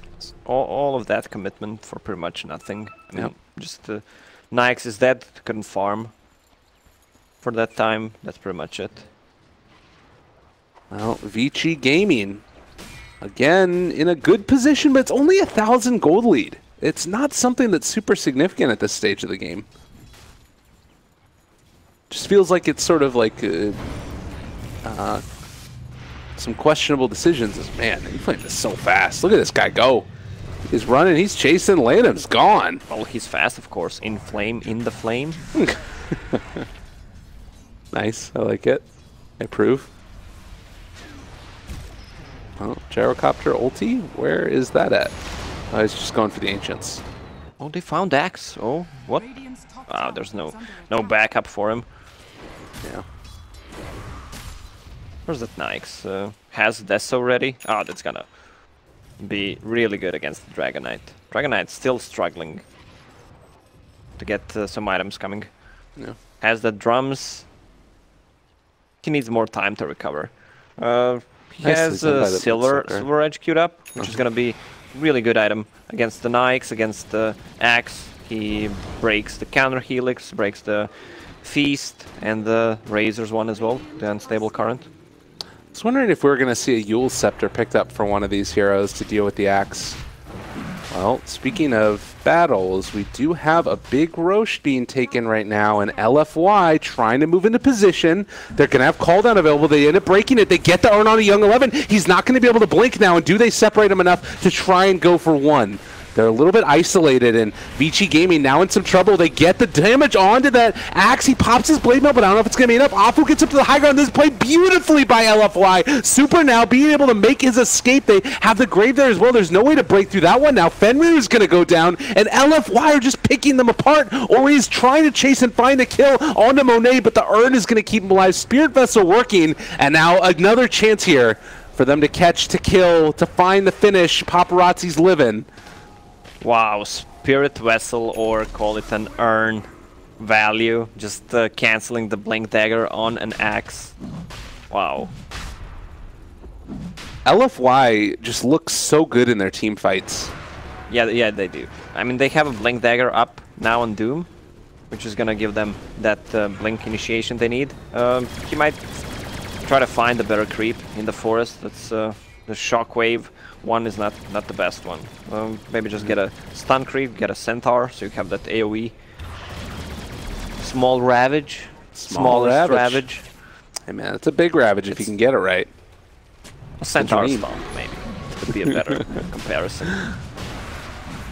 [SPEAKER 3] All of that commitment for pretty much nothing. I mean, just Nyx is dead. Couldn't farm for that time. That's pretty much it.
[SPEAKER 1] Well, Vici Gaming, again, in a good position, but it's only 1,000 gold lead. It's not something that's super significant at this stage of the game. Just feels like it's sort of like some questionable decisions. Man, he's playing this so fast. Look at this guy go. He's running, he's chasing, Lanham's gone.
[SPEAKER 3] Well, he's fast, of course. In the flame.
[SPEAKER 1] Nice, I like it. I approve. Oh, gyrocopter ulti? Where is that at? Oh, he's just going for the ancients.
[SPEAKER 3] Oh, they found Axe. Oh, what? Wow, there's no backup for him.
[SPEAKER 1] Yeah.
[SPEAKER 3] Where's that Nyx? Has this already? Oh, that's gonna be really good against the Dragon Knight. Dragon Knight's still struggling to get some items coming.
[SPEAKER 1] Yeah.
[SPEAKER 3] Has the drums. He needs more time to recover. He has Silver Edge queued up, which is going to be really good item against the Nyx, against the Axe. He breaks the counter Helix, breaks the Feast, and the Razor's one as well, the Unstable Current.
[SPEAKER 1] I was wondering if we were going to see a Yule Scepter picked up for one of these heroes to deal with the Axe. Well, speaking of battles, we do have a big Roche being taken right now, and LFY trying to move into position. They're going to have call down available. They end up breaking it. They get the Urn on a Young 11. He's not going to be able to blink now, and do they separate him enough to try and go for one? They're a little bit isolated, and Vici Gaming now in some trouble. They get the damage onto that Axe. He pops his Blade Mail, but I don't know if it's going to be enough. Afu gets up to the high ground. This is played beautifully by LFY. Super now being able to make his escape. They have the Grave there as well. There's no way to break through that one now. Fenrir is going to go down, and LFY are just picking them apart, or he's trying to chase and find a kill onto Monet, but the Urn is going to keep him alive. Spirit Vessel working, and now another chance here for them to catch, to kill, to find the finish. Paparazzi's living.
[SPEAKER 3] Wow, Spirit Vessel, or call it an Urn value, just canceling the Blink Dagger on an Axe. Wow.
[SPEAKER 1] LFY just looks so good in their team fights.
[SPEAKER 3] Yeah, they do. I mean, they have a Blink Dagger up now on Doom, which is gonna give them that Blink initiation they need. He might try to find a better creep in the forest. That's the Shockwave one is not the best one. Maybe just get a stun creep, get a centaur, so you have that AoE. Small Ravage. Smallest Ravage.
[SPEAKER 1] Hey man, it's a big Ravage if you can get it right.
[SPEAKER 3] A centaur stun, maybe. Could be a better comparison.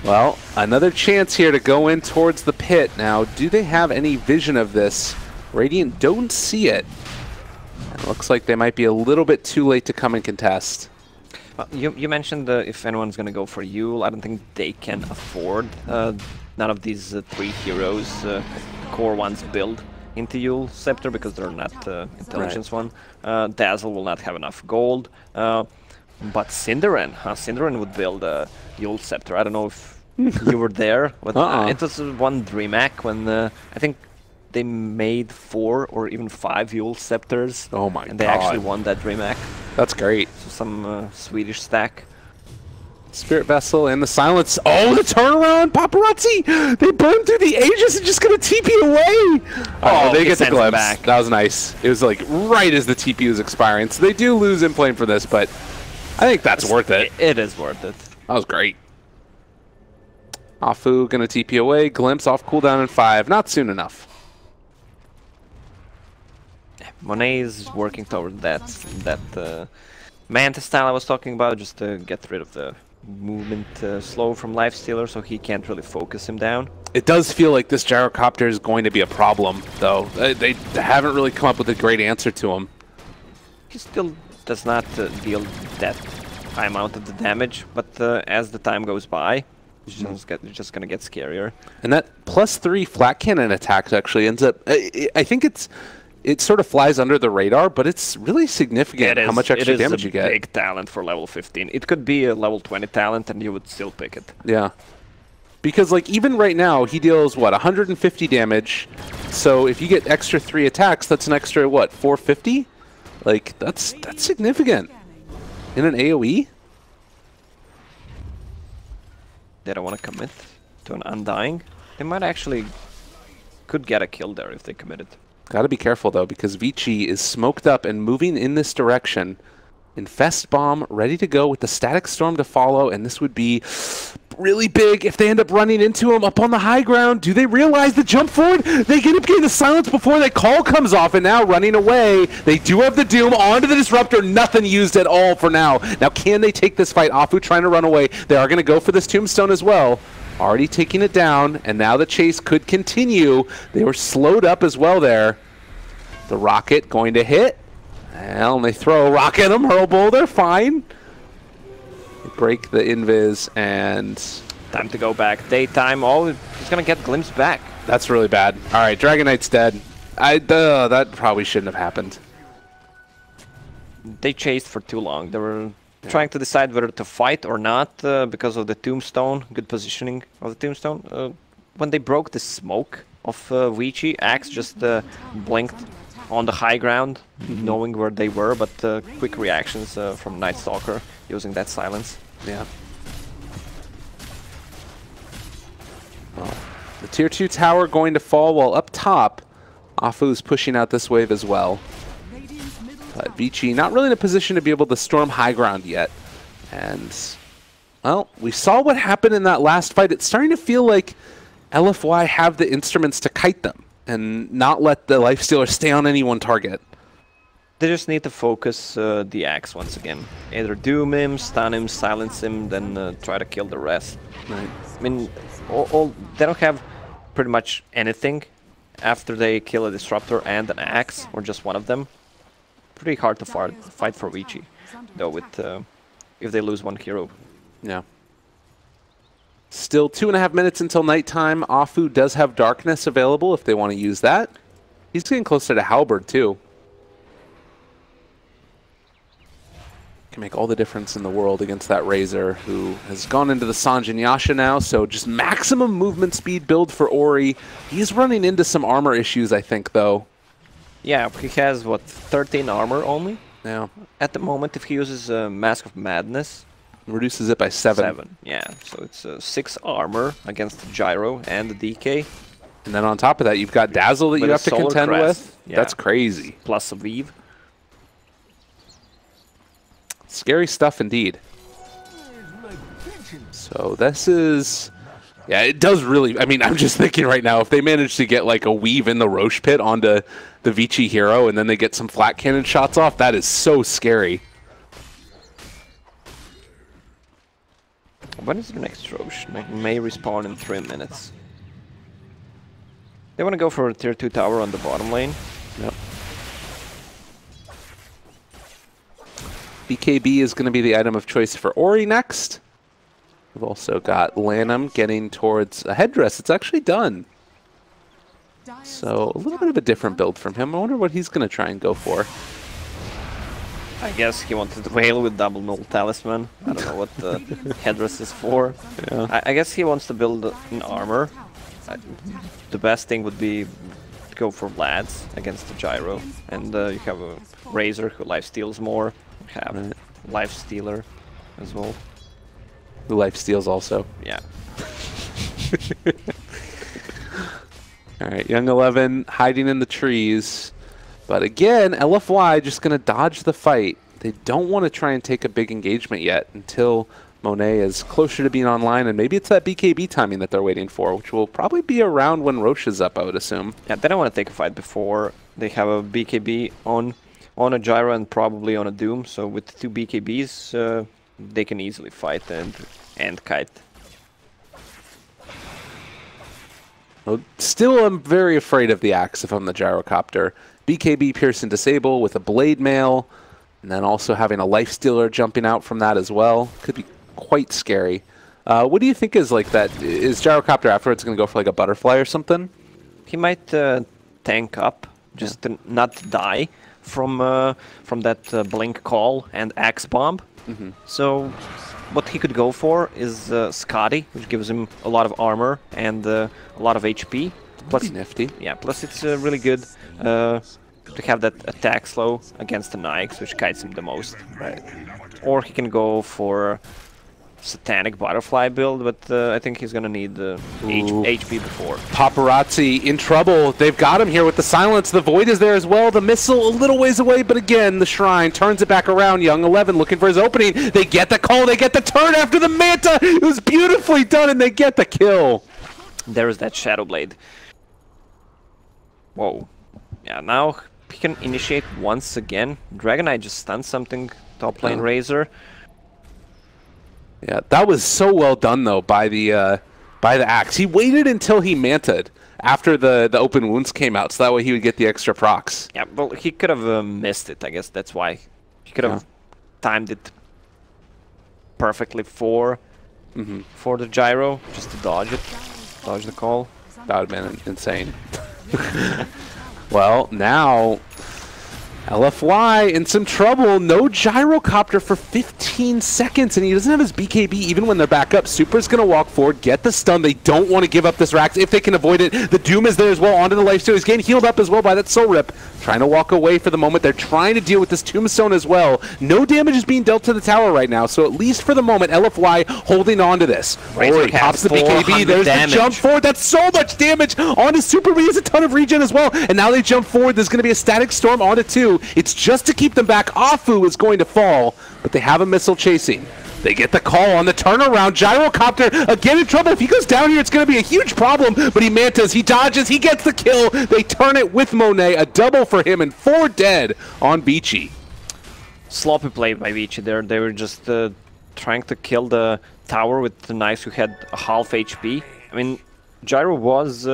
[SPEAKER 1] Well, another chance here to go in towards the pit. Now, do they have any vision of this? Radiant don't see it. And it looks like they might be a little bit too late to come and contest.
[SPEAKER 3] You mentioned if anyone's going to go for Yule. I don't think they can afford none of these three heroes, core ones, build into Yule Scepter because they're not intelligence one. Dazzle will not have enough gold. But Cinderan, Cinderan would build a Yule Scepter. I don't know if you were there. But, it was one DreamHack when I think they made 4 or even 5 Yule Scepters.
[SPEAKER 1] Oh my god.
[SPEAKER 3] And they actually won that DreamHack.
[SPEAKER 1] That's great.
[SPEAKER 3] So some Swedish stack.
[SPEAKER 1] Spirit Vessel and the silence. Oh, the turnaround! Paparazzi! They burned through the Aegis and just gonna TP away! Oh, they get the glimpse. Back. That was nice. It was like right as the TP was expiring. So they do lose in plane for this, but I think that's worth it.
[SPEAKER 3] It is worth it.
[SPEAKER 1] That was great. Afu gonna TP away. Glimpse off cooldown in 5. Not soon enough.
[SPEAKER 3] Monet is working toward that Manta style I was talking about, just to get rid of the movement slow from Lifestealer, so he can't really focus him down.
[SPEAKER 1] It does feel like this gyrocopter is going to be a problem, though. They haven't really come up with a great answer to him.
[SPEAKER 3] He still does not deal that high amount of the damage, but as the time goes by, it's just going to get scarier. And that
[SPEAKER 1] +3 flat cannon attack actually ends up... I think it sort of flies under the radar, but it's really significant how much extra damage you get.
[SPEAKER 3] It is a big talent for level 15. It could be a level 20 talent and you would still pick it.
[SPEAKER 1] Yeah. Because, like, even right now, he deals, what, 150 damage. So if you get extra 3 attacks, that's an extra, what, 450? Like, that's significant. In an AoE?
[SPEAKER 3] They don't want to commit to an Undying. They might actually could get a kill there if they committed.
[SPEAKER 1] Gotta be careful, though, because Vici is smoked up and moving in this direction. Infest Bomb ready to go with the Static Storm to follow, and this would be really big if they end up running into him up on the high ground. Do they realize the jump forward? They get up getting the silence before that call comes off, and now running away. They do have the Doom onto the Disruptor. Nothing used at all for now. Now, can they take this fight? Afu trying to run away. They are going to go for this Tombstone as well. Already taking it down, and now the chase could continue. They were slowed up as well there. The rocket going to hit. Well, and they throw a rock at him. Hurlbull, they're fine. They break the invis, and
[SPEAKER 3] time to go back. Daytime. Oh, he's gonna get glimpse back.
[SPEAKER 1] That's really bad. All right, Dragon Knight's dead. That probably shouldn't have happened.
[SPEAKER 3] They chased for too long. They were trying to decide whether to fight or not because of the Tombstone. Good positioning of the Tombstone. When they broke the smoke of Vici, Axe just blinked on the high ground, knowing where they were, but quick reactions from Night Stalker using that silence.
[SPEAKER 1] Yeah. Well, the tier 2 tower going to fall, while up top, Afu's pushing out this wave as well. But Vici not really in a position to be able to storm high ground yet. And, well, we saw what happened in that last fight. It's starting to feel like LFY have the instruments to kite them and not let the Lifestealer stay on any one target.
[SPEAKER 3] They just need to focus the Axe once again. Either doom him, stun him, silence him, then try to kill the rest.
[SPEAKER 1] Right.
[SPEAKER 3] I mean, they don't have pretty much anything after they kill a Disruptor and an Axe, or just one of them. Pretty hard to fight for Vici, though, with if they lose one hero.
[SPEAKER 1] Yeah. Still 2.5 minutes until nighttime. Afu does have Darkness available if they want to use that. He's getting closer to Halberd, too. Can make all the difference in the world against that Razor, who has gone into the Sanjin Yasha now, so just maximum movement speed build for Ori. He's running into some armor issues, I think, though.
[SPEAKER 3] Yeah, he has, what, 13 armor only?
[SPEAKER 1] Yeah.
[SPEAKER 3] At the moment, if he uses Mask of Madness.
[SPEAKER 1] Reduces it by 7.
[SPEAKER 3] Yeah, so it's 6 armor against the Gyro and the DK.
[SPEAKER 1] And then on top of that, you've got Dazzle that you have to contend with.
[SPEAKER 3] Yeah.
[SPEAKER 1] That's crazy.
[SPEAKER 3] Plus a Weave.
[SPEAKER 1] Scary stuff indeed. So this is... Yeah, it does really... I mean, I'm just thinking right now, if they manage to get like a Weave in the Roche Pit onto the Vici hero and then they get some flat cannon shots off, that is so scary.
[SPEAKER 3] When is the next Roche? May respawn in 3 minutes. They want to go for a tier 2 tower on the bottom lane.
[SPEAKER 1] Yep. BKB is going to be the item of choice for Ori next. We've also got Lanham getting towards a headdress. It's actually done. So a little bit of a different build from him. I wonder what he's going to try and go for.
[SPEAKER 3] I guess he wanted to whale with double null talisman. I don't know what the headdress is for. Yeah. I guess he wants to build an armor. The best thing would be to go for Lads against the Gyro. And you have a Razor who lifesteals more. You have a Lifestealer as well.
[SPEAKER 1] Who lifesteals also.
[SPEAKER 3] Yeah.
[SPEAKER 1] Alright, Young 11 hiding in the trees. But again, LFY just going to dodge the fight. They don't want to try and take a big engagement yet until Monet is closer to being online, and maybe it's that BKB timing that they're waiting for, which will probably be around when Roche is up, I would assume.
[SPEAKER 3] Yeah, they don't want to take a fight before they have a BKB on a Gyro and probably on a Doom, so with 2 BKBs, they can easily fight and kite.
[SPEAKER 1] Well, still, I'm very afraid of the Axe if I'm the Gyrocopter. BKB Pierce and Disable with a Blade Mail, and then also having a Lifestealer jumping out from that as well. Could be quite scary. What do you think is like that? Is Gyrocopter afterwards going to go for like a Butterfly or something?
[SPEAKER 3] He might tank up, just to not die from that Blink Call and Axe Bomb. So what he could go for is Scotty, which gives him a lot of armor and a lot of HP.
[SPEAKER 1] Plus nifty.
[SPEAKER 3] Yeah, plus it's really good to have that attack slow against the Nikes, which kites him the most.
[SPEAKER 1] Right.
[SPEAKER 3] Or he can go for Satanic Butterfly build, but I think he's gonna need the HP before.
[SPEAKER 1] Paparazzi in trouble. They've got him here with the silence. The Void is there as well. The missile a little ways away, but again, the Shrine turns it back around. Young 11 looking for his opening. They get the call. They get the turn after the Manta. It was beautifully done, and they get the kill.
[SPEAKER 3] There is that Shadow Blade. Whoa. Yeah, now he can initiate once again. Dragon Knight just stunned something. Top lane Razor.
[SPEAKER 1] Yeah, that was so well done though by the Axe. He waited until he manted after the open wounds came out, so that way he would get the extra procs.
[SPEAKER 3] Yeah, well, he could have missed it. I guess that's why he could have timed it perfectly for the gyro, just to dodge it, dodge the call.
[SPEAKER 1] That would have been insane. Well, now LFY in some trouble. No gyrocopter for 15 seconds, and he doesn't have his BKB even when they're back up. Super's going to walk forward, get the stun. They don't want to give up this Rax if they can avoid it. The Doom is there as well, onto the lifesteal. He's getting healed up as well by that Soul Rip. Trying to walk away for the moment. They're trying to deal with this Tombstone as well. No damage is being dealt to the tower right now, so at least for the moment, LFY holding on to this. He pops the BKB. There's the jump forward. That's so much damage onto Super, but he has a ton of regen as well. And now they jump forward. There's going to be a Static Storm onto 2. It's just to keep them back. Afu is going to fall, but they have a missile chasing. They get the call on the turnaround. Gyrocopter again in trouble. If he goes down here, it's going to be a huge problem, but he mantas, he dodges, he gets the kill. They turn it with Monet. A double for him and 4 dead on Vici.
[SPEAKER 3] Sloppy play by Vici there. They were just trying to kill the tower with the knights who had a half HP. I mean, Gyro was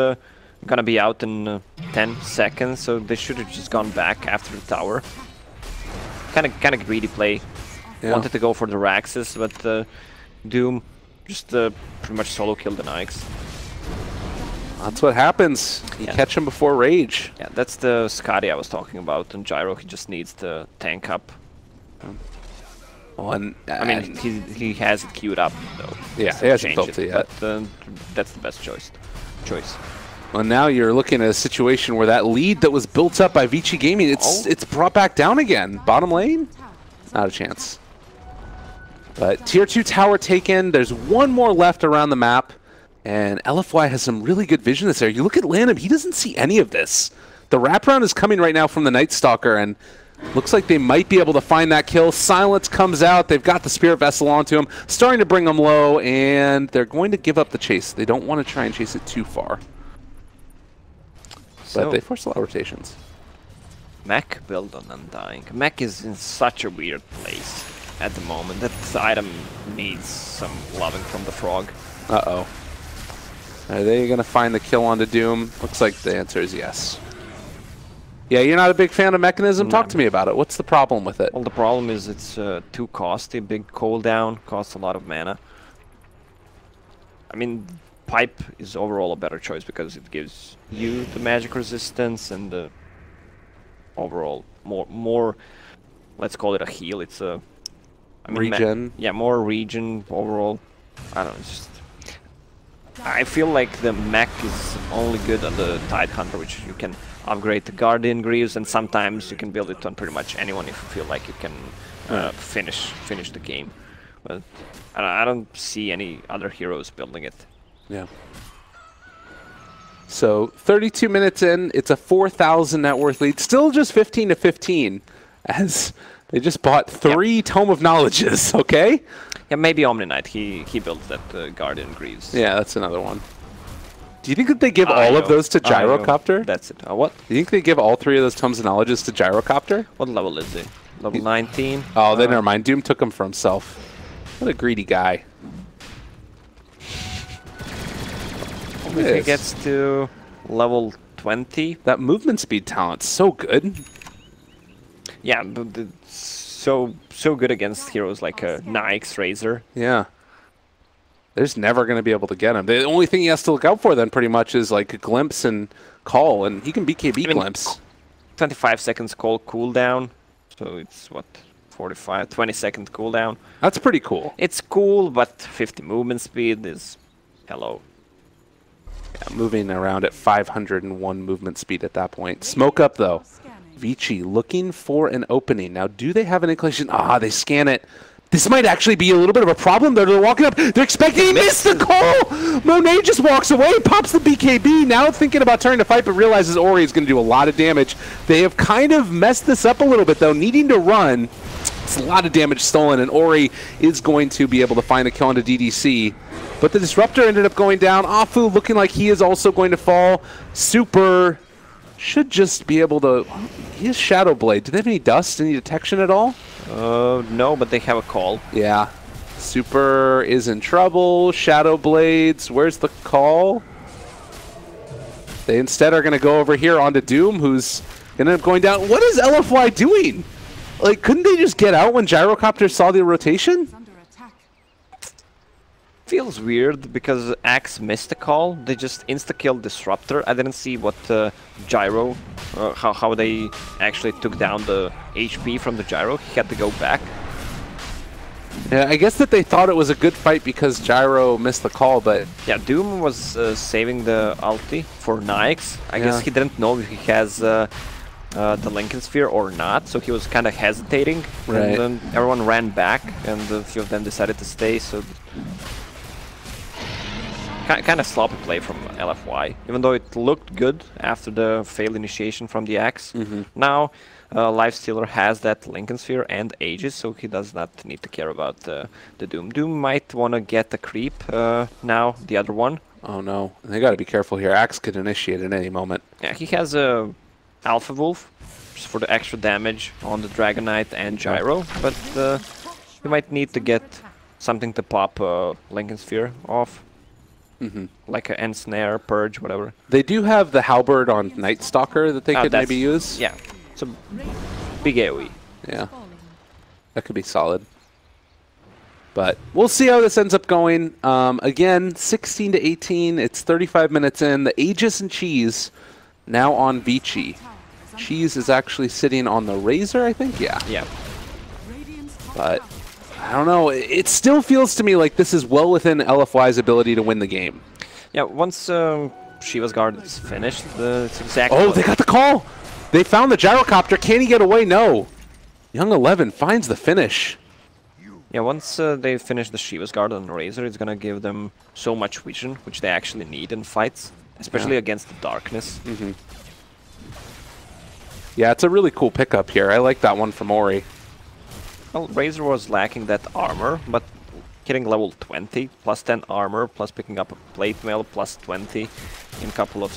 [SPEAKER 3] gonna be out in 10 seconds, so they should have just gone back after the tower. Kind of greedy play. Yeah. Wanted to go for the Raxes, but Doom just pretty much solo killed the Nikes.
[SPEAKER 1] That's what happens. You catch him before Rage.
[SPEAKER 3] Yeah, that's the Scotty I was talking about. And Gyro, he just needs the tank up.
[SPEAKER 1] Well,
[SPEAKER 3] I mean, he has it queued up though.
[SPEAKER 1] Yeah, he hasn't built it yet.
[SPEAKER 3] But that's the best choice.
[SPEAKER 1] Well, now you're looking at a situation where that lead that was built up by Vici Gaming, it's brought back down again. Bottom lane, not a chance. But tier 2 tower taken. There's one more left around the map, and LFY has some really good vision this area. You look at Lanham, he doesn't see any of this. The wraparound is coming right now from the Night Stalker, and looks like they might be able to find that kill. Silence comes out. They've got the Spirit Vessel onto him, starting to bring him low, and they're going to give up the chase. They don't want to try and chase it too far. But they force a lot of rotations.
[SPEAKER 3] Mech build on Undying. Mech is in such a weird place at the moment. That item needs some loving from the frog.
[SPEAKER 1] Uh-oh. Are they going to find the kill onto Doom? Looks like the answer is yes. Yeah, you're not a big fan of Mechanism? Talk to me about it. What's the problem with it?
[SPEAKER 3] Well, the problem is it's too costly. Big cooldown, costs a lot of mana. I mean, Pipe is overall a better choice because it gives you the magic resistance and the overall more let's call it a heal. It's a
[SPEAKER 1] regen.
[SPEAKER 3] Yeah, more regen overall. I don't know. It's just I feel like the mech is only good on the Tidehunter, which you can upgrade the Guardian Greaves, and sometimes you can build it on pretty much anyone if you feel like you can finish the game. But I don't see any other heroes building it.
[SPEAKER 1] Yeah. So 32 minutes in, it's a 4,000 net worth lead. Still just 15 to 15, as they just bought 3 Tome of Knowledges. Okay.
[SPEAKER 3] Yeah, maybe Omni Knight. He built that Guardian Greaves.
[SPEAKER 1] Yeah, that's another one. Do you think that they give all of those to Gyrocopter?
[SPEAKER 3] That's it. What?
[SPEAKER 1] Do you think they give all 3 of those Tomes of Knowledges to Gyrocopter?
[SPEAKER 3] What level is he? Level 19?
[SPEAKER 1] Oh, then never mind. Doom took him for himself. What a greedy guy.
[SPEAKER 3] If he gets to level 20.
[SPEAKER 1] That movement speed talent's so good.
[SPEAKER 3] Yeah, but it's so good against heroes like Nyx, Razor.
[SPEAKER 1] Yeah. There's never going to be able to get him. The only thing he has to look out for then pretty much is like a Glimpse and Call, and he can BKB Glimpse.
[SPEAKER 3] 25 seconds Call cooldown, so it's what, 45, 20-second cooldown.
[SPEAKER 1] That's pretty cool.
[SPEAKER 3] It's cool, but 50 movement speed is hello.
[SPEAKER 1] Yeah, moving around at 501 movement speed at that point. Smoke up, though. Vici looking for an opening. Now, do they have an inclination? Ah, they scan it. This might actually be a little bit of a problem. They're walking up. They're expecting he missed the call. Monet just walks away, pops the BKB. Now thinking about trying to fight, but realizes Ori is going to do a lot of damage. They have kind of messed this up a little bit, though, needing to run. It's a lot of damage stolen, and Ori is going to be able to find a kill onto DDC. But the Disruptor ended up going down. Afu looking like he is also going to fall. Super should just be able to... He has Shadow Blade. Do they have any dust, any detection at all?
[SPEAKER 3] No, but they have a call.
[SPEAKER 1] Yeah. Super is in trouble. Shadow Blades. Where's the call? They instead are going to go over here onto Doom, who's going to end up going down. What is LFY doing? Like, couldn't they just get out when Gyrocopter saw the rotation?
[SPEAKER 3] Feels weird because Axe missed the call. They just insta-killed Disruptor. I didn't see what Gyro, how they actually took down the HP from the Gyro. He had to go back.
[SPEAKER 1] Yeah, I guess that they thought it was a good fight because Gyro missed the call, but...
[SPEAKER 3] Yeah, Doom was saving the ulti for Nyx. I guess he didn't know if he has the Lincoln Sphere or not, so he was kind of hesitating.
[SPEAKER 1] Right.
[SPEAKER 3] And then everyone ran back, and a few of them decided to stay, so... Kind of sloppy play from LFY, even though it looked good after the failed initiation from the Axe. Now, Lifestealer has that Lincoln Sphere and Aegis, so he does not need to care about the Doom. Doom might want to get the creep now, the other one.
[SPEAKER 1] Oh no, they got to be careful here. Axe could initiate at any moment.
[SPEAKER 3] Yeah, he has a Alpha Wolf just for the extra damage on the Dragon Knight and Gyro, but he might need to get something to pop Lincoln Sphere off. Like an Ensnare, Purge, whatever.
[SPEAKER 1] They do have the Halberd on Night Stalker that they could maybe use.
[SPEAKER 3] Yeah, it's a big AoE.
[SPEAKER 1] Yeah, that could be solid. But we'll see how this ends up going. Again, 16 to 18. It's 35 minutes in. The Aegis and Cheese now on Vici. Cheese is actually sitting on the Razor, I think? Yeah.
[SPEAKER 3] Yeah.
[SPEAKER 1] But... I don't know. It still feels to me like this is well within LFY's ability to win the game.
[SPEAKER 3] Yeah, once Shiva's Guard is finished, it's exactly...
[SPEAKER 1] Oh, they got the call! They found the Gyrocopter. Can he get away? No. Young 11 finds the finish.
[SPEAKER 3] Yeah, once they finish the Shiva's Guard on Razor, it's going to give them so much vision, which they actually need in fights, especially against the darkness.
[SPEAKER 1] Yeah, it's a really cool pickup here. I like that one from Ori.
[SPEAKER 3] Well, Razor was lacking that armor, but hitting level 20, plus 10 armor, plus picking up a plate mail, plus 20 in a couple of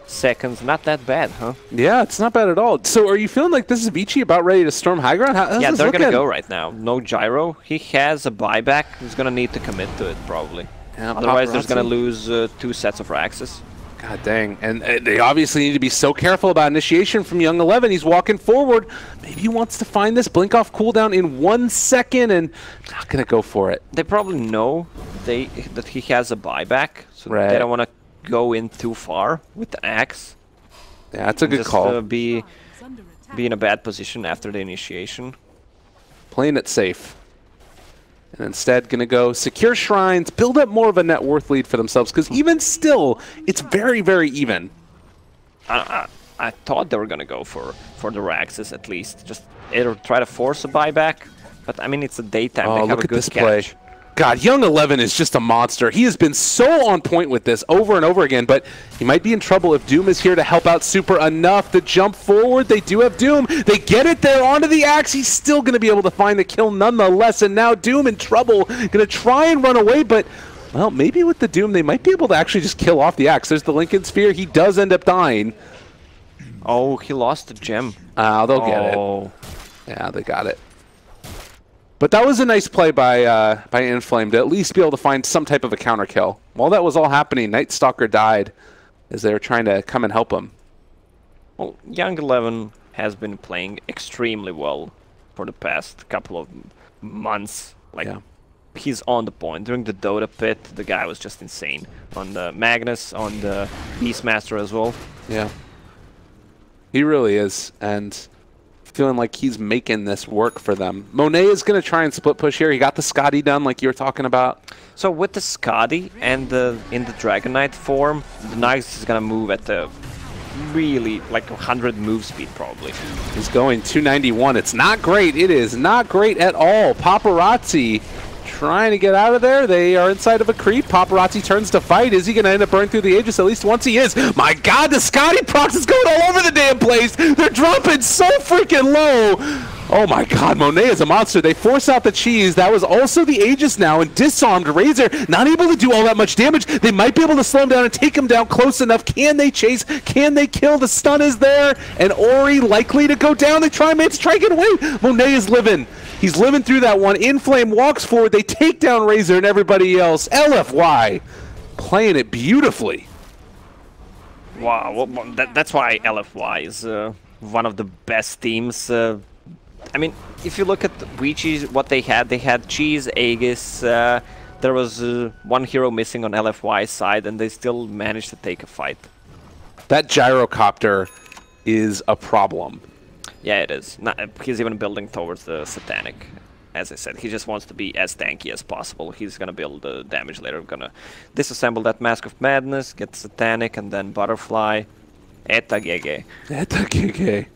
[SPEAKER 3] seconds. Not that bad, huh?
[SPEAKER 1] Yeah, it's not bad at all. So are you feeling like this is Vici about ready to storm high ground?
[SPEAKER 3] Yeah, they're going to go right now. No Gyro. He has a buyback. He's going to need to commit to it, probably. Yeah, otherwise, there's going to lose 2 sets of Raxes.
[SPEAKER 1] God dang. And they obviously need to be so careful about initiation from Young 11. He's walking forward. Maybe he wants to find this blink off cooldown in 1 second and not going to go for it.
[SPEAKER 3] They probably know that he has a buyback, so they don't want to go in too far with the Axe.
[SPEAKER 1] Yeah, that's a good call.
[SPEAKER 3] Be in a bad position after the initiation.
[SPEAKER 1] Playing it safe. And instead going to go secure shrines, build up more of a net worth lead for themselves, because even still, it's very, very even.
[SPEAKER 3] I thought they were going to go for the Raxes at least. Just either try to force a buyback, but I mean, it's a daytime. They have
[SPEAKER 1] look
[SPEAKER 3] a
[SPEAKER 1] at
[SPEAKER 3] good
[SPEAKER 1] this
[SPEAKER 3] catch.
[SPEAKER 1] play. God, Young 11 is just a monster. He has been so on point with this over and over again, but he might be in trouble if Doom is here to help out Super enough to jump forward. They do have Doom. They get it there onto the Axe. He's still going to be able to find the kill nonetheless, and now Doom in trouble. Going to try and run away, but, well, maybe with the Doom, they might be able to actually just kill off the Axe. There's the Lincoln Sphere. He does end up dying.
[SPEAKER 3] Oh, he lost the gem.
[SPEAKER 1] They'll get it. Yeah, they got it. But that was a nice play by Inflame to at least be able to find some type of a counter kill. While that was all happening, Night Stalker died as they were trying to come and help him.
[SPEAKER 3] Well, Young 11 has been playing extremely well for the past couple of months. Like, he's on the point. During the Dota pit, the guy was just insane. On the Magnus, on the Beastmaster as well.
[SPEAKER 1] Yeah. He really is. And feeling like he's making this work for them. Monet is going to try and split push here. He got the Scotty done like you were talking about.
[SPEAKER 3] So with the Scotty and in the Dragon Knight form, the Nyx is going to move at the really like 100 move speed probably.
[SPEAKER 1] He's going 291. It's not great. It is not great at all. Paparazzi trying to get out of there. They are inside of a creep. Paparazzi turns to fight. Is he going to end up burning through the Aegis? At least once he is. My God, the Scotty procs is going all over the damn place. They're dropping so freaking low. Oh my God, Monet is a monster. They force out the cheese. That was also the Aegis now, and disarmed Razor. Not able to do all that much damage. They might be able to slow him down and take him down close enough. Can they chase? Can they kill? The stun is there, and Ori likely to go down. They try and try to get away. Monet is living. He's living through that one. Inflame walks forward. They take down Razor and everybody else. LFY playing it beautifully.
[SPEAKER 3] Wow, well, that's why LFY is one of the best teams. I mean, if you look at Vici, what they had Cheese, Aegis, there was one hero missing on LFY's side, and they still managed to take a fight.
[SPEAKER 1] That gyrocopter is a problem.
[SPEAKER 3] Yeah, it is. He's even building towards the Satanic. As I said, he just wants to be as tanky as possible. He's gonna build the damage later. Gonna disassemble that Mask of Madness, get Satanic, and then Butterfly. Eta GG.
[SPEAKER 1] Eta GG.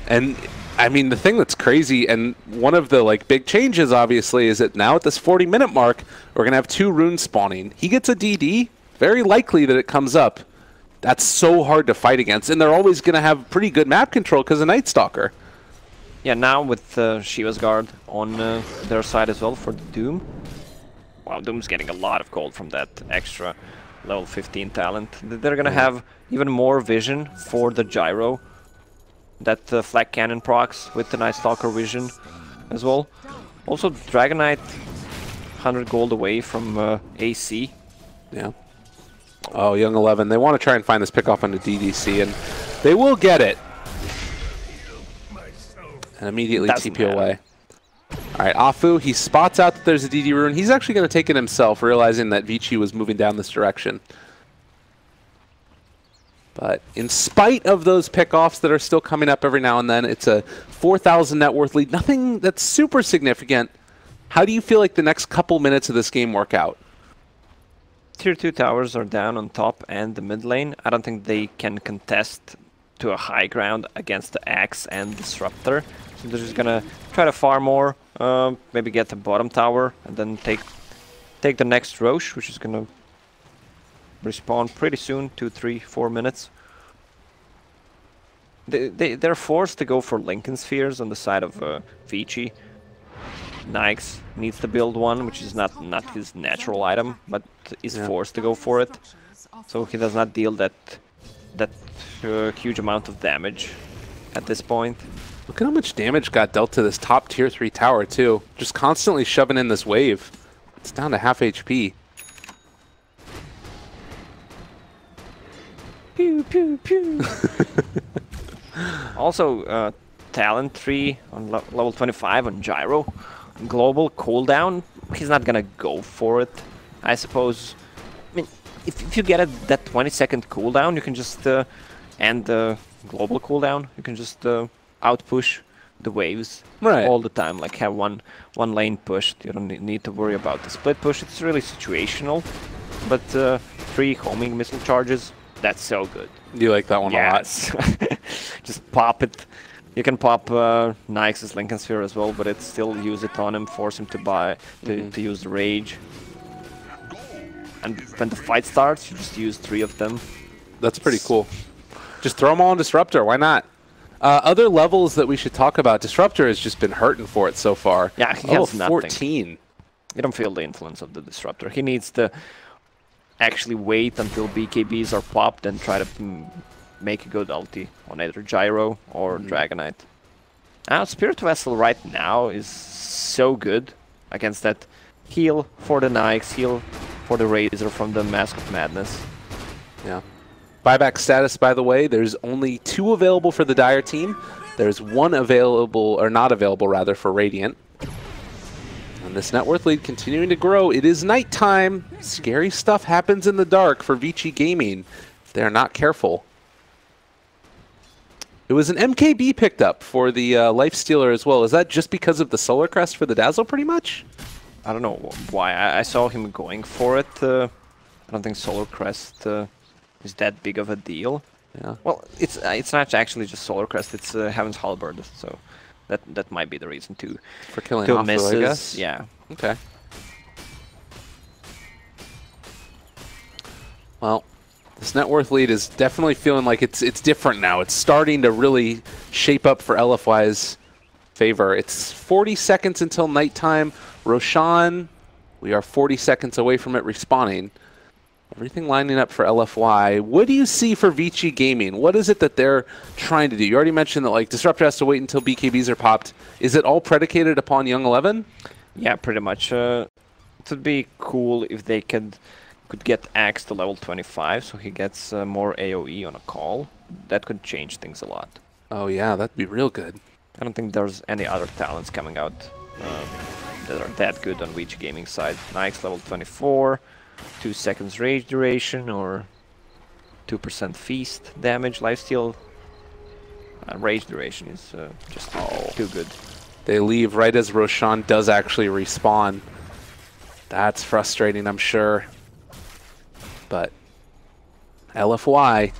[SPEAKER 1] And I mean, the thing that's crazy, and one of the like big changes, obviously, is that now at this 40-minute mark, we're gonna have 2 runes spawning. He gets a DD. Very likely that it comes up. That's so hard to fight against, and they're always gonna have pretty good map control because of Night Stalker.
[SPEAKER 3] Yeah, now with Shiva's Guard on their side as well for the Doom. Wow, Doom's getting a lot of gold from that extra level 15 talent. They're gonna have even more vision for the gyro. That flak cannon procs with the Night Stalker vision as well. Also, Dragon Knight 100 gold away from AC.
[SPEAKER 1] Yeah. Oh, Young 11. They want to try and find this pick off on the DDC, and they will get it. And immediately TP away. All right, Afu, he spots out that there's a DD rune. He's actually going to take it himself, realizing that Vici was moving down this direction. But in spite of those pickoffs that are still coming up every now and then, it's a 4,000 net worth lead. Nothing that's super significant. How do you feel like the next couple minutes of this game work out?
[SPEAKER 3] Tier 2 towers are down on top and the mid lane. I don't think they can contest to a high ground against the Axe and Disruptor. So they're just gonna try to farm more, maybe get the bottom tower, and then take the next Roche, which is gonna respawn pretty soon, 2, 3, 4 minutes. They're forced to go for Lincoln Spheres on the side of Vici. Nyx needs to build one, which is not his natural item, but is forced to go for it. So he does not deal that huge amount of damage at this point.
[SPEAKER 1] Look at how much damage got dealt to this top tier 3 tower too. Just constantly shoving in this wave. It's down to half HP.
[SPEAKER 3] Pew pew pew. Also, talent 3 on level 25 on Gyro. Global cooldown. He's not gonna go for it, I suppose. I mean, if you get that 20-second cooldown, you can just and the global cooldown, you can just outpush the waves all the time. Like have one lane pushed. You don't need to worry about the split push. It's really situational, but 3 homing missile charges. That's so good.
[SPEAKER 1] You like that one a lot.
[SPEAKER 3] Just pop it. You can pop Nyx's Lincoln Sphere as well, but it's still use it on him, force him to use the Rage. And when the fight starts, you just use 3 of them.
[SPEAKER 1] That's pretty cool. Just throw them all on Disruptor. Why not? Other levels that we should talk about. Disruptor has just been hurting for it so far.
[SPEAKER 3] Yeah, he has nothing.
[SPEAKER 1] 14.
[SPEAKER 3] You don't feel the influence of the Disruptor. He needs to actually wait until BKBs are popped and try to make a good ulti on either Gyro or Dragon Knight. Spirit Vessel right now is so good against that heal for the Nyx, heal for the Razor from the Mask of Madness.
[SPEAKER 1] Yeah. Buyback status, by the way, there's only 2 available for the Dire team. There's 1 available, or not available rather, for Radiant. And this net worth lead continuing to grow. It is nighttime. Scary stuff happens in the dark for Vici Gaming if they're not careful. It was an MKB picked up for the Life Stealer as well. Is that just because of the Solar Crest for the Dazzle, pretty much?
[SPEAKER 3] I don't know why. I saw him going for it. I don't think Solar Crest is that big of a deal.
[SPEAKER 1] Yeah.
[SPEAKER 3] Well, it's not actually just Solar Crest. It's Heaven's Halberd, so that might be the reason too.
[SPEAKER 1] For killing
[SPEAKER 3] Two
[SPEAKER 1] off,
[SPEAKER 3] misses,
[SPEAKER 1] I guess.
[SPEAKER 3] yeah.
[SPEAKER 1] Okay. Well, this net worth lead is definitely feeling like it's different now. It's starting to really shape up for LFY's favor. It's 40 seconds until nighttime. Roshan, we are 40 seconds away from it respawning. Everything lining up for LFY. What do you see for Vici Gaming? What is it that they're trying to do? You already mentioned that like Disruptor has to wait until BKBs are popped. Is it all predicated upon Young 11?
[SPEAKER 3] Yeah, pretty much. It would be cool if they could get Axe to level 25, so he gets more AoE on a call. That could change things a lot.
[SPEAKER 1] Oh yeah, that'd be real good.
[SPEAKER 3] I don't think there's any other talents coming out that are that good on Vici Gaming side. Nike's level 24, 2 seconds rage duration, or 2% feast damage. Lifesteal rage duration is just too good.
[SPEAKER 1] They leave right as Roshan does actually respawn. That's frustrating, I'm sure. But LFY,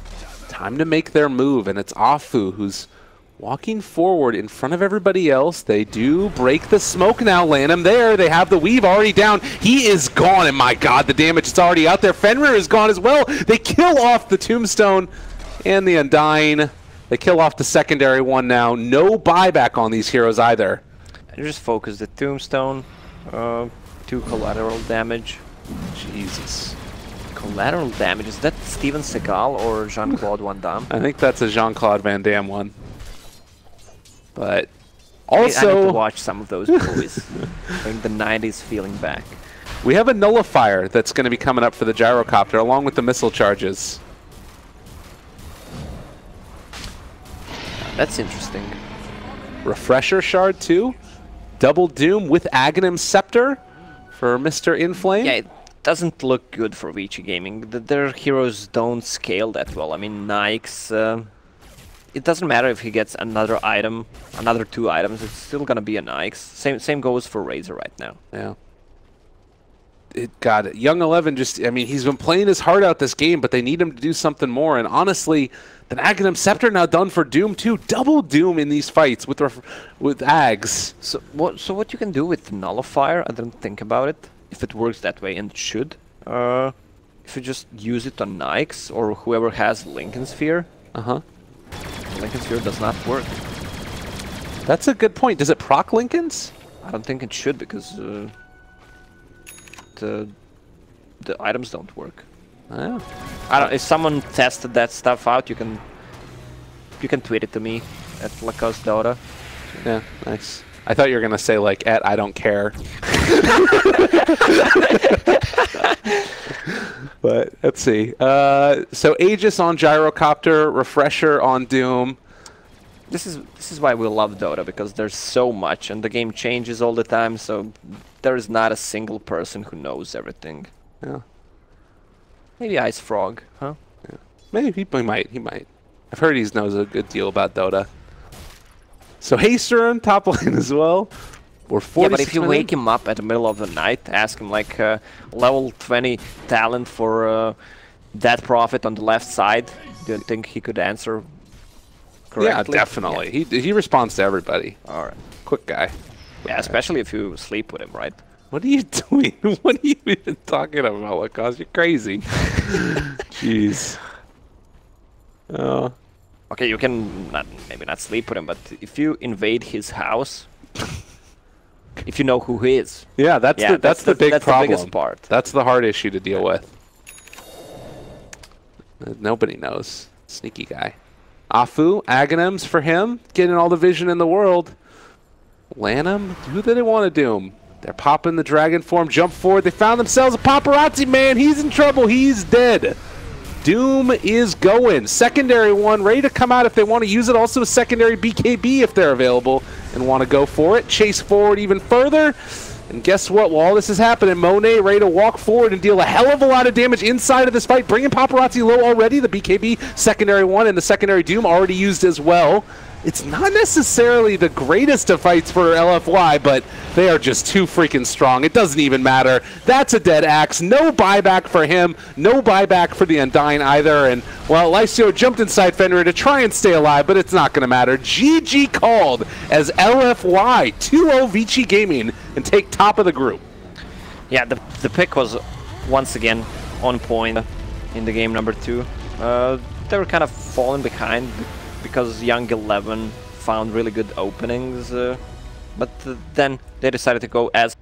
[SPEAKER 1] time to make their move, and it's Afu who's walking forward in front of everybody else. They do break the smoke now. Lanham there. They have the weave already down. He is gone, and my god, the damage is already out there. Fenrir is gone as well. They kill off the Tombstone and the Undying. They kill off the secondary one now. No buyback on these heroes either.
[SPEAKER 3] I just focus the Tombstone. 2 collateral damage.
[SPEAKER 1] Jesus.
[SPEAKER 3] Collateral damage, is that Steven Seagal or Jean-Claude Van Damme?
[SPEAKER 1] I think that's a Jean-Claude Van Damme one. But also...
[SPEAKER 3] I need to watch some of those movies. I think the 90s feeling back.
[SPEAKER 1] We have a nullifier that's going to be coming up for the gyrocopter along with the missile charges.
[SPEAKER 3] That's interesting.
[SPEAKER 1] Refresher Shard too. Double Doom with Aghanim Scepter for Mr. Inflame.
[SPEAKER 3] Yeah, it doesn't look good for Vici Gaming. Their heroes don't scale that well. I mean, Nikes, it doesn't matter if he gets another item, another 2 items, it's still gonna be a Nikes. Same goes for Razor right now.
[SPEAKER 1] Yeah. God, Young 11 just, I mean, he's been playing his heart out this game, but they need him to do something more. And honestly, the Aghanim Scepter now done for Doom too. Double Doom in these fights with Ags.
[SPEAKER 3] So what you can do with the Nullifier, I didn't think about it, if it works that way, and it should. If you just use it on Nikes or whoever has Lincoln Sphere. Lincoln Sphere does not work.
[SPEAKER 1] That's a good point. Does it proc Lincolns?
[SPEAKER 3] I don't think it should, because the items don't work.
[SPEAKER 1] Oh.
[SPEAKER 3] I don't. If someone tested that stuff out, you can tweet it to me at Lacoste Dota.
[SPEAKER 1] Yeah, nice. I thought you were gonna say like at I don't care. But let's see. So Aegis on Gyrocopter, Refresher on Doom.
[SPEAKER 3] This is why we love Dota, because there's so much and the game changes all the time. So there is not a single person who knows everything.
[SPEAKER 1] Yeah.
[SPEAKER 3] Maybe Ice Frog, huh?
[SPEAKER 1] Yeah. Maybe he might. I've heard he knows a good deal about Dota. So Haster on top lane as well. We're 46
[SPEAKER 3] Yeah, but if you wake him up at the middle of the night, ask him like level 20 talent for that Prophet on the left side, do you think he could answer correctly?
[SPEAKER 1] Yeah, definitely. Yeah. He responds to everybody.
[SPEAKER 3] All right.
[SPEAKER 1] Quick guy.
[SPEAKER 3] Yeah, especially if you sleep with him, right?
[SPEAKER 1] What are you doing? What are you even talking about, Lacoste? You're crazy. Jeez.
[SPEAKER 3] Okay, you can maybe not sleep with him, but if you invade his house, if you know who he is.
[SPEAKER 1] Yeah, that's the big problem.
[SPEAKER 3] The biggest part.
[SPEAKER 1] That's the hard issue to deal with. Nobody knows. Sneaky guy. Afu, Aghanims for him, getting all the vision in the world. Lanham, who do they want to doom? They're popping the dragon form, jump forward. They found themselves a paparazzi man. He's in trouble. He's dead. Doom is going. Secondary one ready to come out if they want to use it. Also a secondary BKB if they're available and want to go for it. Chase forward even further. And guess what? While all this is happening, Monet ready to walk forward and deal a hell of a lot of damage inside of this fight, bringing Paparazzi low already. The BKB secondary one and the secondary Doom already used as well. It's not necessarily the greatest of fights for LFY, but they are just too freaking strong. It doesn't even matter. That's a dead axe. No buyback for him. No buyback for the Undying either. And, well, Lycio jumped inside Fenrir to try and stay alive, but it's not going to matter. GG called as LFY 2-0 Vici Gaming and take top of the group.
[SPEAKER 3] Yeah, the pick was once again on point in the game number 2. They were kind of falling behind because Young 11 found really good openings, but then they decided to go as